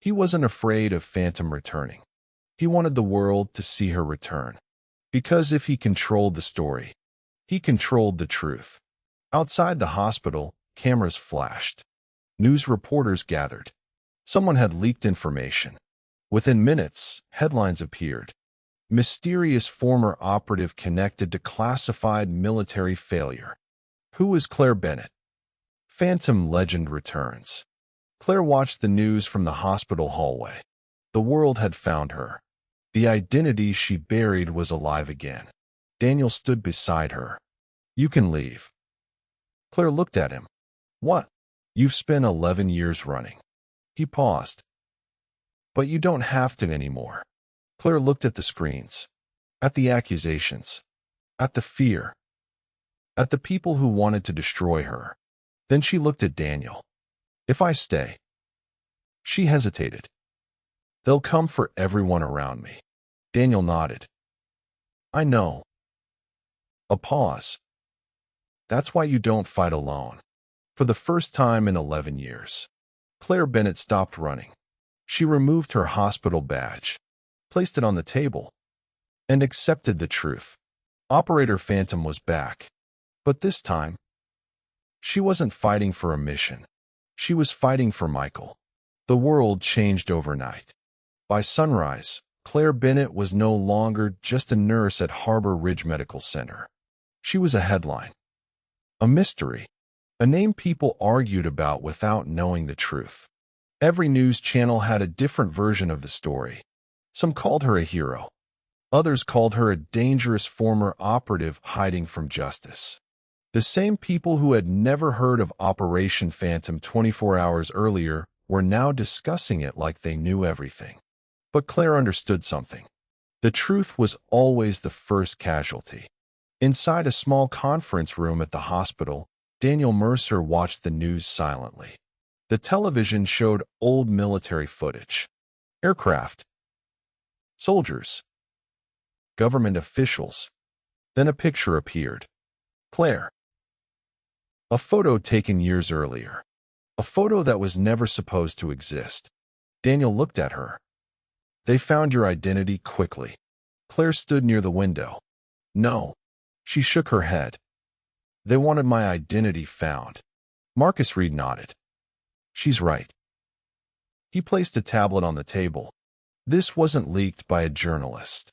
He wasn't afraid of Phantom returning. He wanted the world to see her return. Because if he controlled the story, he controlled the truth. Outside the hospital, cameras flashed. News reporters gathered. Someone had leaked information. Within minutes, headlines appeared. Mysterious former operative connected to classified military failure. Who was Claire Bennett? Phantom legend returns. Claire watched the news from the hospital hallway. The world had found her. The identity she buried was alive again. Daniel stood beside her. You can leave. Claire looked at him. What? You've spent 11 years running. He paused. But you don't have to anymore. Claire looked at the screens. At the accusations. At the fear. At the people who wanted to destroy her. Then she looked at Daniel. If I stay. She hesitated. They'll come for everyone around me. Daniel nodded. I know. A pause. That's why you don't fight alone. For the first time in 11 years. Claire Bennett stopped running. She removed her hospital badge, placed it on the table, and accepted the truth. Operator Phantom was back. But this time, she wasn't fighting for a mission. She was fighting for Michael. The world changed overnight. By sunrise, Claire Bennett was no longer just a nurse at Harbor Ridge Medical Center. She was a headline. A mystery. A name people argued about without knowing the truth. Every news channel had a different version of the story. Some called her a hero. Others called her a dangerous former operative hiding from justice. The same people who had never heard of Operation Phantom 24 hours earlier were now discussing it like they knew everything. But Claire understood something. The truth was always the first casualty. Inside a small conference room at the hospital, Daniel Mercer watched the news silently. The television showed old military footage. Aircraft. Soldiers. Government officials. Then a picture appeared. Claire. A photo taken years earlier. A photo that was never supposed to exist. Daniel looked at her. They found your identity quickly. Claire stood near the window. No. She shook her head. They wanted my identity found. Marcus Reed nodded. She's right. He placed a tablet on the table. This wasn't leaked by a journalist.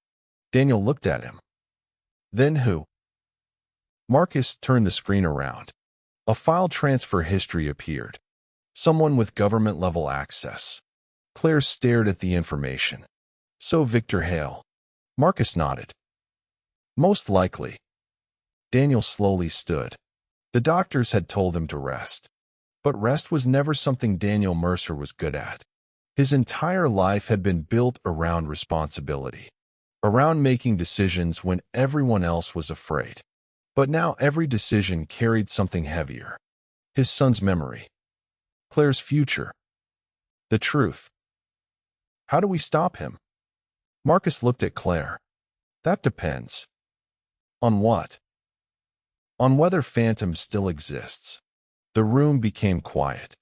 Daniel looked at him. Then who? Marcus turned the screen around. A file transfer history appeared. Someone with government-level access. Claire stared at the information. So Victor Hale. Marcus nodded. Most likely. Daniel slowly stood. The doctors had told him to rest. But rest was never something Daniel Mercer was good at. His entire life had been built around responsibility. Around making decisions when everyone else was afraid. But now every decision carried something heavier. His son's memory. Claire's future. The truth. How do we stop him? Marcus looked at Claire. That depends. On what? On whether Phantom still exists. The room became quiet.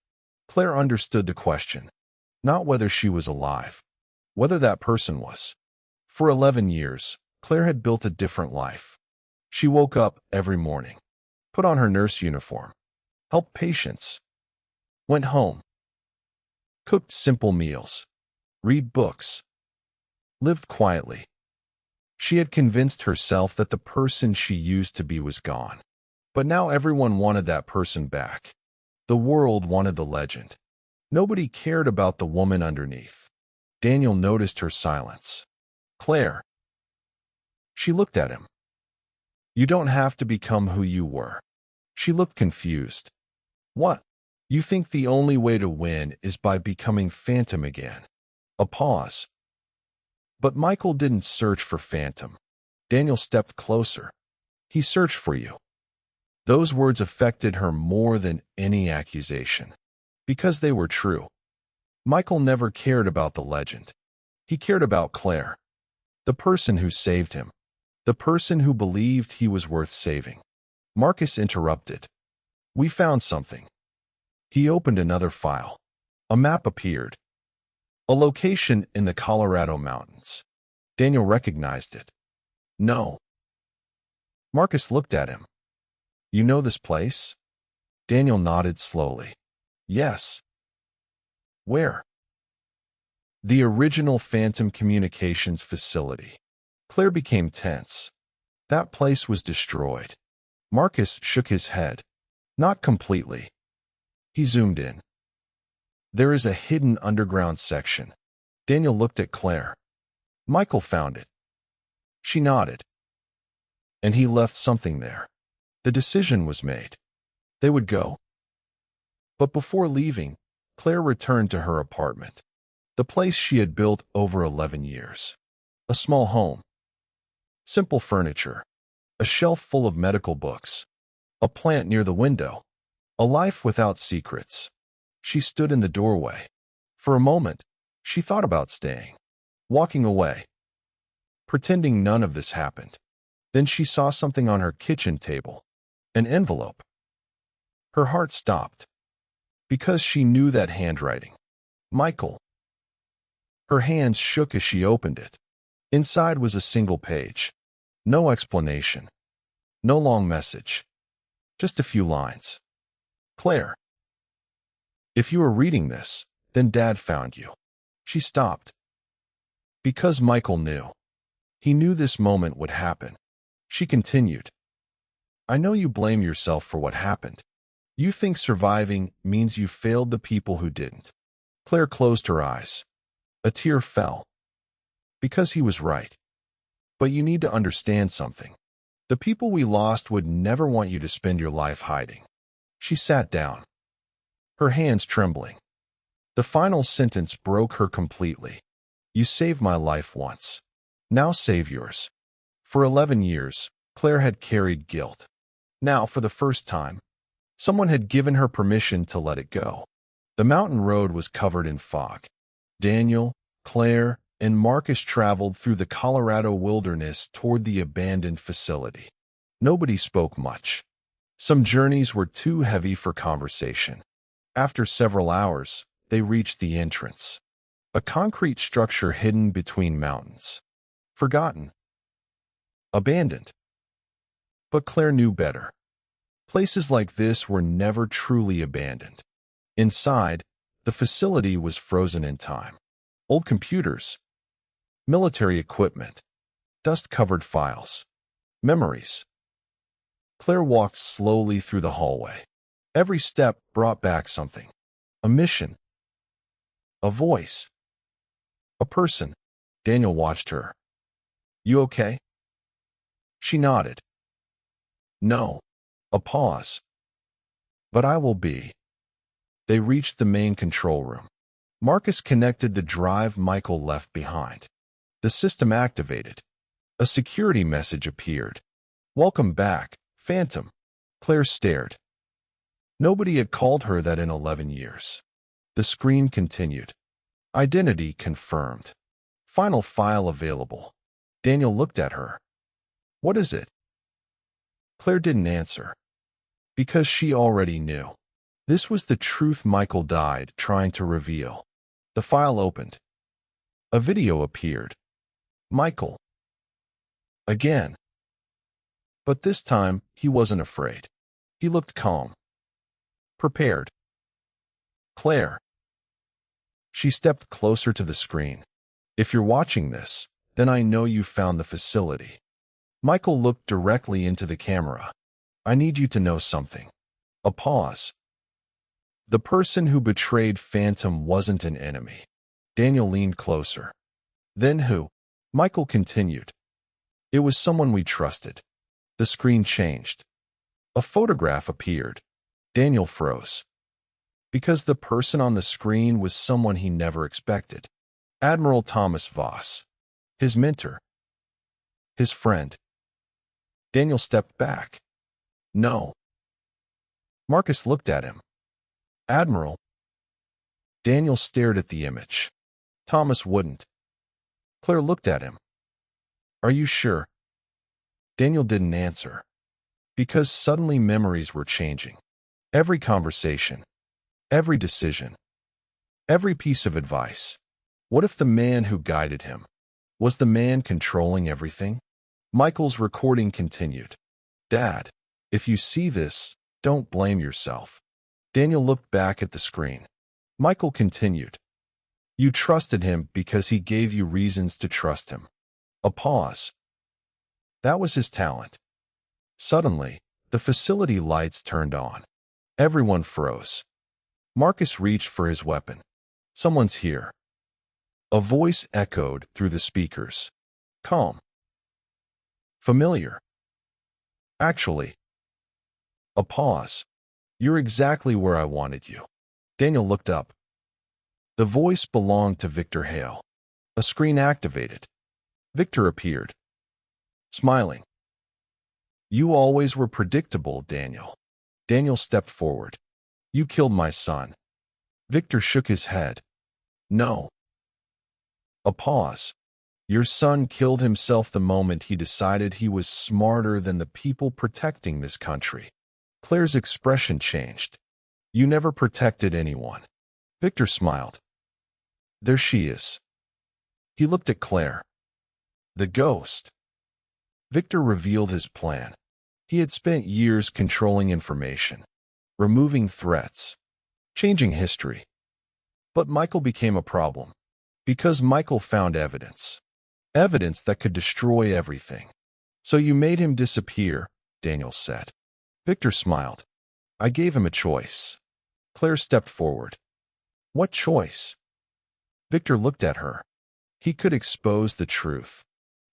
Claire understood the question. Not whether she was alive. Whether that person was. For 11 years, Claire had built a different life. She woke up every morning. Put on her nurse uniform. Helped patients. Went home. Cooked simple meals. Read books. Lived quietly. She had convinced herself that the person she used to be was gone. But now everyone wanted that person back. The world wanted the legend. Nobody cared about the woman underneath. Daniel noticed her silence. Claire. She looked at him. You don't have to become who you were. She looked confused. What? You think the only way to win is by becoming Phantom again? A pause. But Michael didn't search for Phantom. Daniel stepped closer. He searched for you. Those words affected her more than any accusation. Because they were true. Michael never cared about the legend. He cared about Claire. The person who saved him. The person who believed he was worth saving. Marcus interrupted. We found something. He opened another file. A map appeared. A location in the Colorado mountains. Daniel recognized it. No. Marcus looked at him. You know this place? Daniel nodded slowly. Yes. Where? The original Phantom Communications facility. Claire became tense. That place was destroyed. Marcus shook his head. Not completely. He zoomed in. There is a hidden underground section. Daniel looked at Claire. Michael found it. She nodded. And he left something there. The decision was made. They would go. But before leaving, Claire returned to her apartment. The place she had built over 11 years. A small home. Simple furniture. A shelf full of medical books. A plant near the window. A life without secrets. She stood in the doorway. For a moment, she thought about staying. Walking away. Pretending none of this happened. Then she saw something on her kitchen table. An envelope. Her heart stopped. Because she knew that handwriting. Michael. Her hands shook as she opened it. Inside was a single page. No explanation. No long message. Just a few lines. Claire. If you are reading this, then Dad found you. She stopped. Because Michael knew. He knew this moment would happen. She continued. I know you blame yourself for what happened. You think surviving means you failed the people who didn't. Claire closed her eyes. A tear fell. Because he was right. But you need to understand something. The people we lost would never want you to spend your life hiding. She sat down. Her hands trembling. The final sentence broke her completely. You saved my life once. Now save yours. For 11 years, Claire had carried guilt. Now, for the first time, someone had given her permission to let it go. The mountain road was covered in fog. Daniel, Claire, and Marcus traveled through the Colorado wilderness toward the abandoned facility. Nobody spoke much. Some journeys were too heavy for conversation. After several hours, they reached the entrance. A concrete structure hidden between mountains. Forgotten. Abandoned. But Claire knew better. Places like this were never truly abandoned. Inside, the facility was frozen in time. Old computers, military equipment, dust-covered files, memories. Claire walked slowly through the hallway. Every step brought back something. A mission. A voice. A person. Daniel watched her. You okay? She nodded. No. A pause. But I will be. They reached the main control room. Marcus connected the drive Michael left behind. The system activated. A security message appeared. Welcome back, Phantom. Claire stared. Nobody had called her that in 11 years. The screen continued. Identity confirmed. Final file available. Daniel looked at her. What is it? Claire didn't answer. Because she already knew. This was the truth Michael died trying to reveal. The file opened. A video appeared. Michael. Again. But this time, he wasn't afraid. He looked calm. Prepared. Claire. She stepped closer to the screen. If you're watching this, then I know you found the facility. Michael looked directly into the camera. I need you to know something. A pause. The person who betrayed Phantom wasn't an enemy. Daniel leaned closer. Then who? Michael continued. It was someone we trusted. The screen changed. A photograph appeared. Daniel froze. Because the person on the screen was someone he never expected. Admiral Thomas Voss. His mentor. His friend. Daniel stepped back. No. Marcus looked at him. Admiral. Daniel stared at the image. Thomas wouldn't. Claire looked at him. Are you sure? Daniel didn't answer. Because suddenly memories were changing. Every conversation. Every decision. Every piece of advice. What if the man who guided him was the man controlling everything? Michael's recording continued. Dad, if you see this, don't blame yourself. Daniel looked back at the screen. Michael continued. You trusted him because he gave you reasons to trust him. A pause. That was his talent. Suddenly, the facility lights turned on. Everyone froze. Marcus reached for his weapon. Someone's here. A voice echoed through the speakers. Calm. Familiar. Actually. A pause. You're exactly where I wanted you. Daniel looked up. The voice belonged to Victor Hale. A screen activated. Victor appeared. Smiling. You always were predictable, Daniel. Daniel stepped forward. You killed my son. Victor shook his head. No. A pause. Your son killed himself the moment he decided he was smarter than the people protecting this country. Claire's expression changed. You never protected anyone. Victor smiled. There she is. He looked at Claire. The ghost. Victor revealed his plan. He had spent years controlling information, removing threats, changing history. But Michael became a problem. Because Michael found evidence. Evidence that could destroy everything. So you made him disappear, Daniel said. Victor smiled. I gave him a choice. Claire stepped forward. What choice? Victor looked at her. He could expose the truth.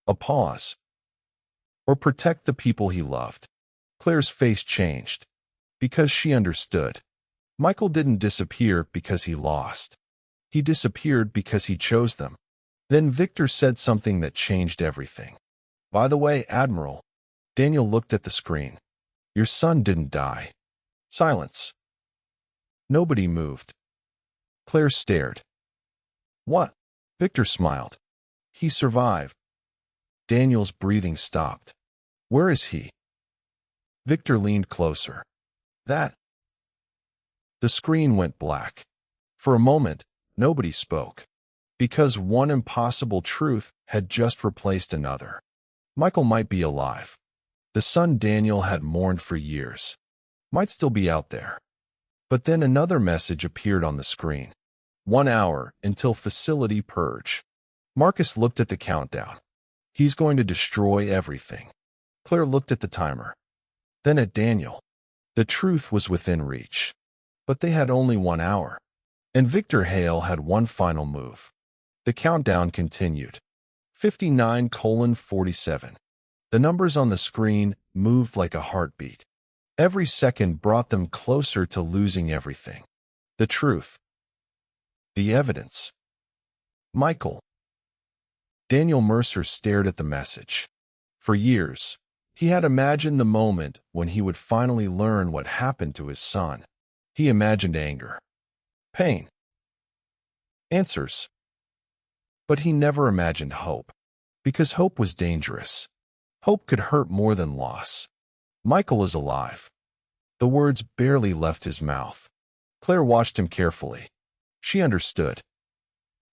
A pause. Or protect the people he loved. Claire's face changed. Because she understood. Michael didn't disappear because he lost. He disappeared because he chose them. Then Victor said something that changed everything. By the way, Admiral. Daniel looked at the screen. Your son didn't die. Silence. Nobody moved. Claire stared. What? Victor smiled. He survived. Daniel's breathing stopped. Where is he? Victor leaned closer. That. The screen went black. For a moment, nobody spoke. Because one impossible truth had just replaced another. Michael might be alive. The son Daniel had mourned for years. Might still be out there. But then another message appeared on the screen. 1 hour until facility purge. Marcus looked at the countdown. He's going to destroy everything. Claire looked at the timer. Then at Daniel. The truth was within reach. But they had only 1 hour. And Victor Hale had one final move. The countdown continued. 59:47. The numbers on the screen moved like a heartbeat. Every second brought them closer to losing everything. The truth. The evidence. Michael. Daniel Mercer stared at the message. For years, he had imagined the moment when he would finally learn what happened to his son. He imagined anger, pain, answers. But he never imagined hope, because hope was dangerous. Hope could hurt more than loss. Michael is alive. The words barely left his mouth. Claire watched him carefully. She understood.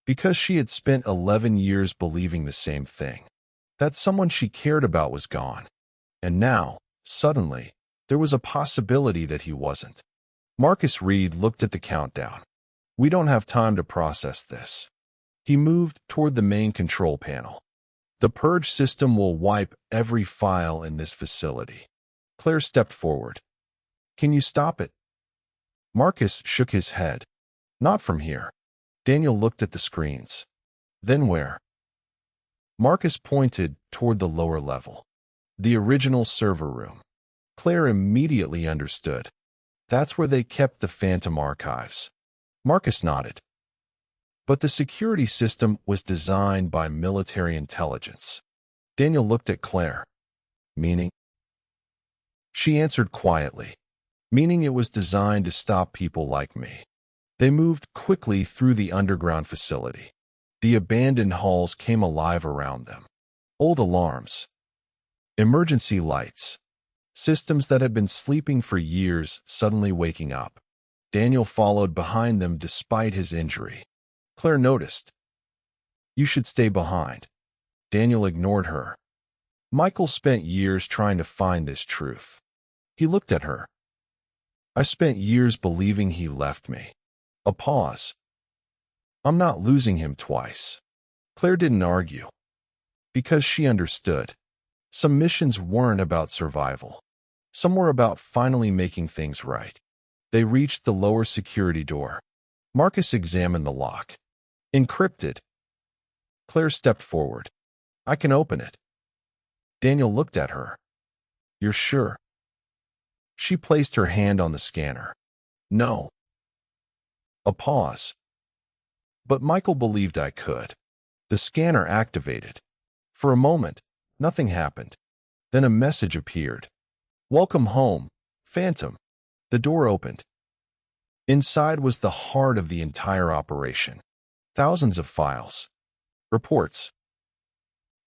Because she had spent 11 years believing the same thing. That someone she cared about was gone. And now, suddenly, there was a possibility that he wasn't. Marcus Reed looked at the countdown. We don't have time to process this. He moved toward the main control panel. The purge system will wipe every file in this facility. Claire stepped forward. Can you stop it? Marcus shook his head. Not from here. Daniel looked at the screens. Then where? Marcus pointed toward the lower level. The original server room. Claire immediately understood. That's where they kept the Phantom archives. Marcus nodded. But the security system was designed by military intelligence. Daniel looked at Claire. Meaning? She answered quietly, meaning it was designed to stop people like me. They moved quickly through the underground facility. The abandoned halls came alive around them. Old alarms, emergency lights, systems that had been sleeping for years suddenly waking up. Daniel followed behind them despite his injury. Claire noticed. You should stay behind. Daniel ignored her. Michael spent years trying to find this truth. He looked at her. I spent years believing he left me. A pause. I'm not losing him twice. Claire didn't argue. Because she understood. Some missions weren't about survival. Some were about finally making things right. They reached the lower security door. Marcus examined the lock. Encrypted. Claire stepped forward. I can open it. Daniel looked at her. You're sure? She placed her hand on the scanner. No. A pause. But Michael believed I could. The scanner activated. For a moment, nothing happened. Then a message appeared. Welcome home, Phantom. The door opened. Inside was the heart of the entire operation. Thousands of files. Reports.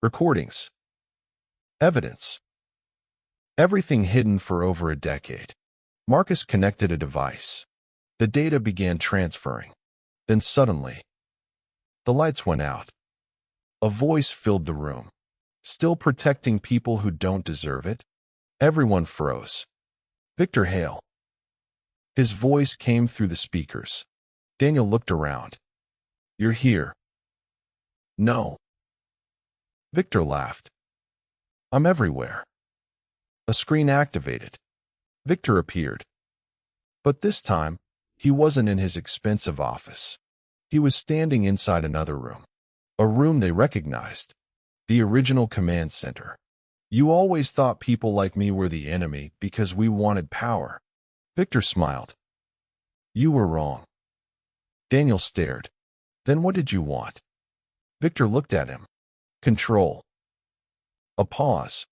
Recordings. Evidence. Everything hidden for over a decade. Marcus connected a device. The data began transferring. Then suddenly, the lights went out. A voice filled the room. Still protecting people who don't deserve it? Everyone froze. Victor Hale. His voice came through the speakers. Daniel looked around. You're here. No. Victor laughed. I'm everywhere. A screen activated. Victor appeared. But this time, he wasn't in his expensive office. He was standing inside another room. A room they recognized. The original command center. You always thought people like me were the enemy because we wanted power. Victor smiled. You were wrong. Daniel stared. Then what did you want? Victor looked at him. Control. A pause.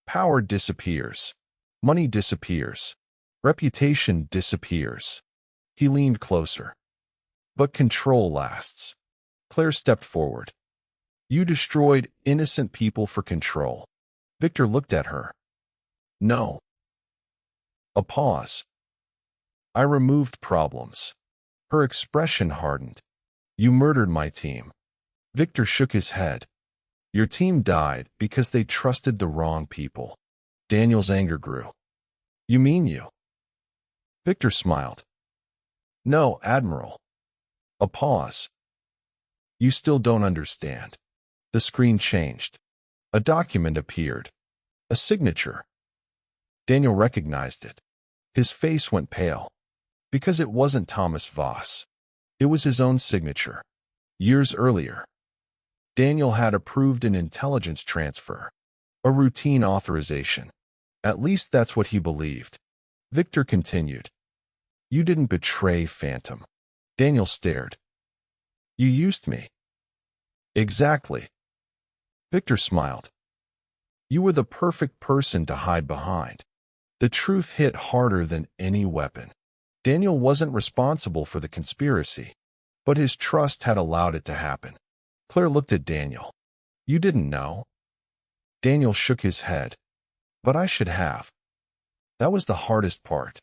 Power disappears. Money disappears. Reputation disappears. He leaned closer. But control lasts. Claire stepped forward. You destroyed innocent people for control. Victor looked at her. No. A pause. I removed problems. Her expression hardened. You murdered my team. Victor shook his head. Your team died because they trusted the wrong people. Daniel's anger grew. You mean you? Victor smiled. No, Admiral. A pause. You still don't understand. The screen changed. A document appeared. A signature. Daniel recognized it. His face went pale. Because it wasn't Thomas Voss. It was his own signature. Years earlier, Daniel had approved an intelligence transfer. A routine authorization. At least that's what he believed. Victor continued. You didn't betray Phantom. Daniel stared. You used me. Exactly. Victor smiled. You were the perfect person to hide behind. The truth hit harder than any weapon. Daniel wasn't responsible for the conspiracy, but his trust had allowed it to happen. Claire looked at Daniel. You didn't know? Daniel shook his head. But I should have. That was the hardest part.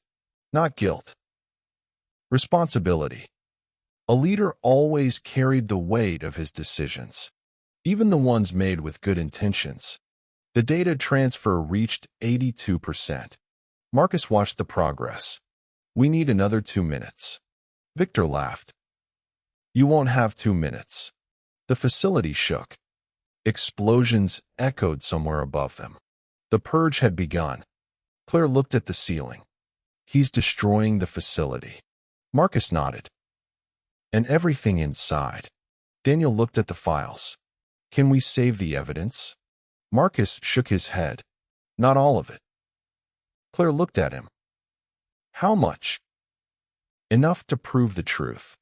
Not guilt. Responsibility. A leader always carried the weight of his decisions, even the ones made with good intentions. The data transfer reached 82%. Marcus watched the progress. We need another 2 minutes. Victor laughed. You won't have 2 minutes. The facility shook. Explosions echoed somewhere above them. The purge had begun. Claire looked at the ceiling. He's destroying the facility. Marcus nodded. And everything inside. Daniel looked at the files. Can we save the evidence? Marcus shook his head. Not all of it. Claire looked at him. How much? Enough to prove the truth.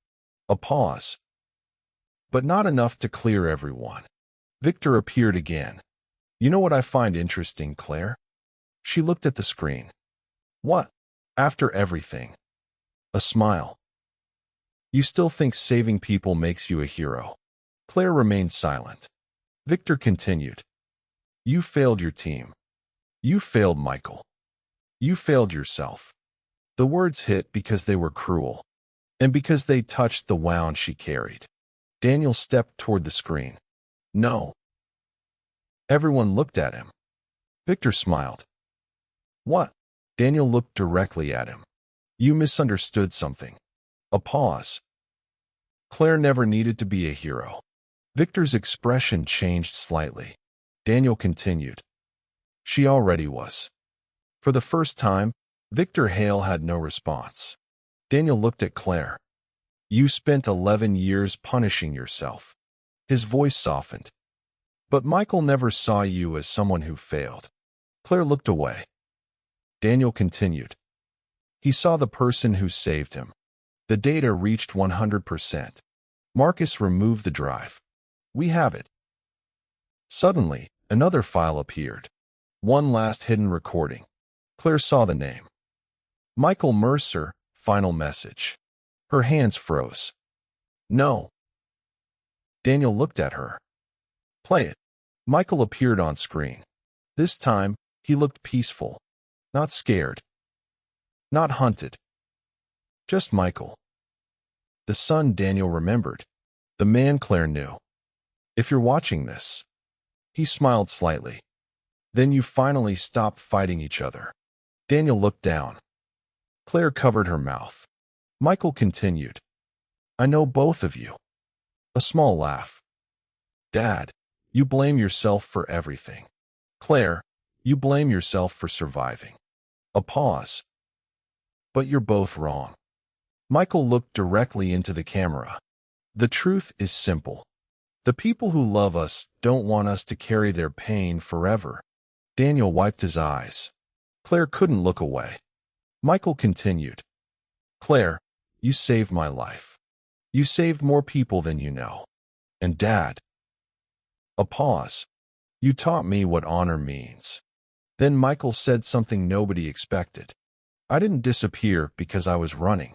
A pause. But not enough to clear everyone. Victor appeared again. You know what I find interesting, Claire? She looked at the screen. What? After everything? A smile. You still think saving people makes you a hero? Claire remained silent. Victor continued. You failed your team. You failed Michael. You failed yourself. The words hit because they were cruel, and because they touched the wound she carried. Daniel stepped toward the screen. No. Everyone looked at him. Victor smiled. What? Daniel looked directly at him. You misunderstood something. A pause. Claire never needed to be a hero. Victor's expression changed slightly. Daniel continued. She already was. For the first time, Victor Hale had no response. Daniel looked at Claire. You spent 11 years punishing yourself. His voice softened. But Michael never saw you as someone who failed. Claire looked away. Daniel continued. He saw the person who saved him. The data reached 100%. Marcus removed the drive. We have it. Suddenly, another file appeared. One last hidden recording. Claire saw the name. Michael Mercer, final message. Her hands froze. No. Daniel looked at her. Play it. Michael appeared on screen. This time, he looked peaceful. Not scared. Not hunted. Just Michael. The son Daniel remembered. The man Claire knew. If you're watching this. He smiled slightly. Then you finally stopped fighting each other. Daniel looked down. Claire covered her mouth. Michael continued. I know both of you. A small laugh. Dad, you blame yourself for everything. Claire, you blame yourself for surviving. A pause. But you're both wrong. Michael looked directly into the camera. The truth is simple. The people who love us don't want us to carry their pain forever. Daniel wiped his eyes. Claire couldn't look away. Michael continued. Claire, you saved my life. You saved more people than you know. And Dad. A pause. You taught me what honor means. Then Michael said something nobody expected. I didn't disappear because I was running.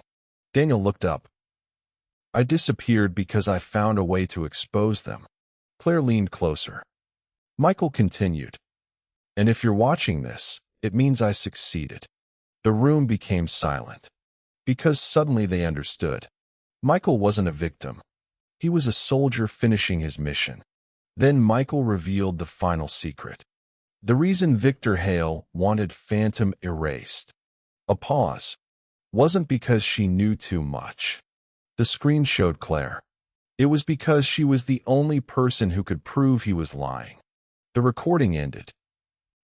Daniel looked up. I disappeared because I found a way to expose them. Claire leaned closer. Michael continued. And if you're watching this, it means I succeeded. The room became silent. Because suddenly they understood. Michael wasn't a victim. He was a soldier finishing his mission. Then Michael revealed the final secret. The reason Victor Hale wanted Phantom erased. A pause. Wasn't because she knew too much. The screen showed Claire. It was because she was the only person who could prove he was lying. The recording ended.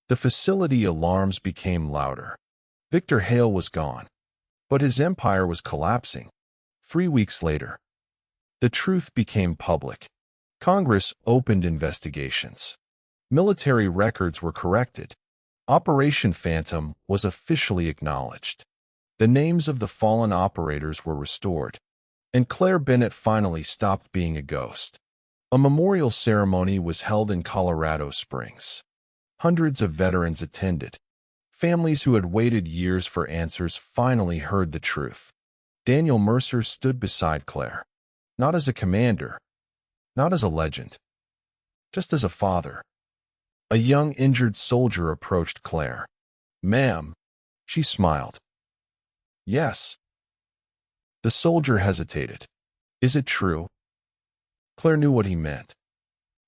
The facility alarms became louder. Victor Hale was gone. But his empire was collapsing. 3 weeks later, the truth became public. Congress opened investigations. Military records were corrected. Operation Phantom was officially acknowledged. The names of the fallen operators were restored. And Claire Bennett finally stopped being a ghost. A memorial ceremony was held in Colorado Springs. Hundreds of veterans attended. Families who had waited years for answers finally heard the truth. Daniel Mercer stood beside Claire. Not as a commander. Not as a legend. Just as a father. A young injured soldier approached Claire. Ma'am. She smiled. Yes. The soldier hesitated. Is it true? Claire knew what he meant.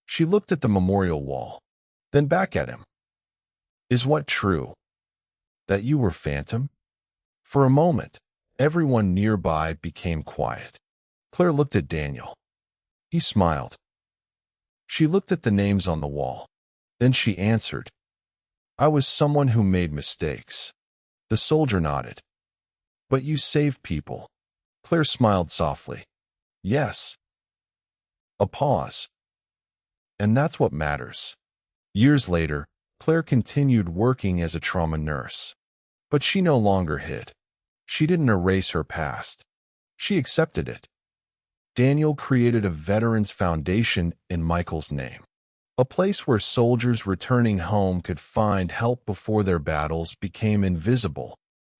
She looked at the memorial wall, then back at him. Is what true? That you were Phantom? For a moment, everyone nearby became quiet. Claire looked at Daniel. He smiled. She looked at the names on the wall. Then she answered. I was someone who made mistakes. The soldier nodded. But you saved people. Claire smiled softly. Yes. A pause. And that's what matters. Years later, Claire continued working as a trauma nurse. But she no longer hid. She didn't erase her past. She accepted it. Daniel created a Veterans Foundation in Michael's name. A place where soldiers returning home could find help before their battles became invisible.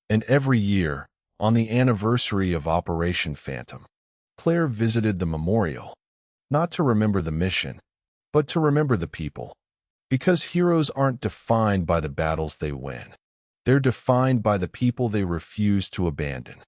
And every year, on the anniversary of Operation Phantom, Claire visited the memorial, not to remember the mission, but to remember the people. Because heroes aren't defined by the battles they win. They're defined by the people they refuse to abandon.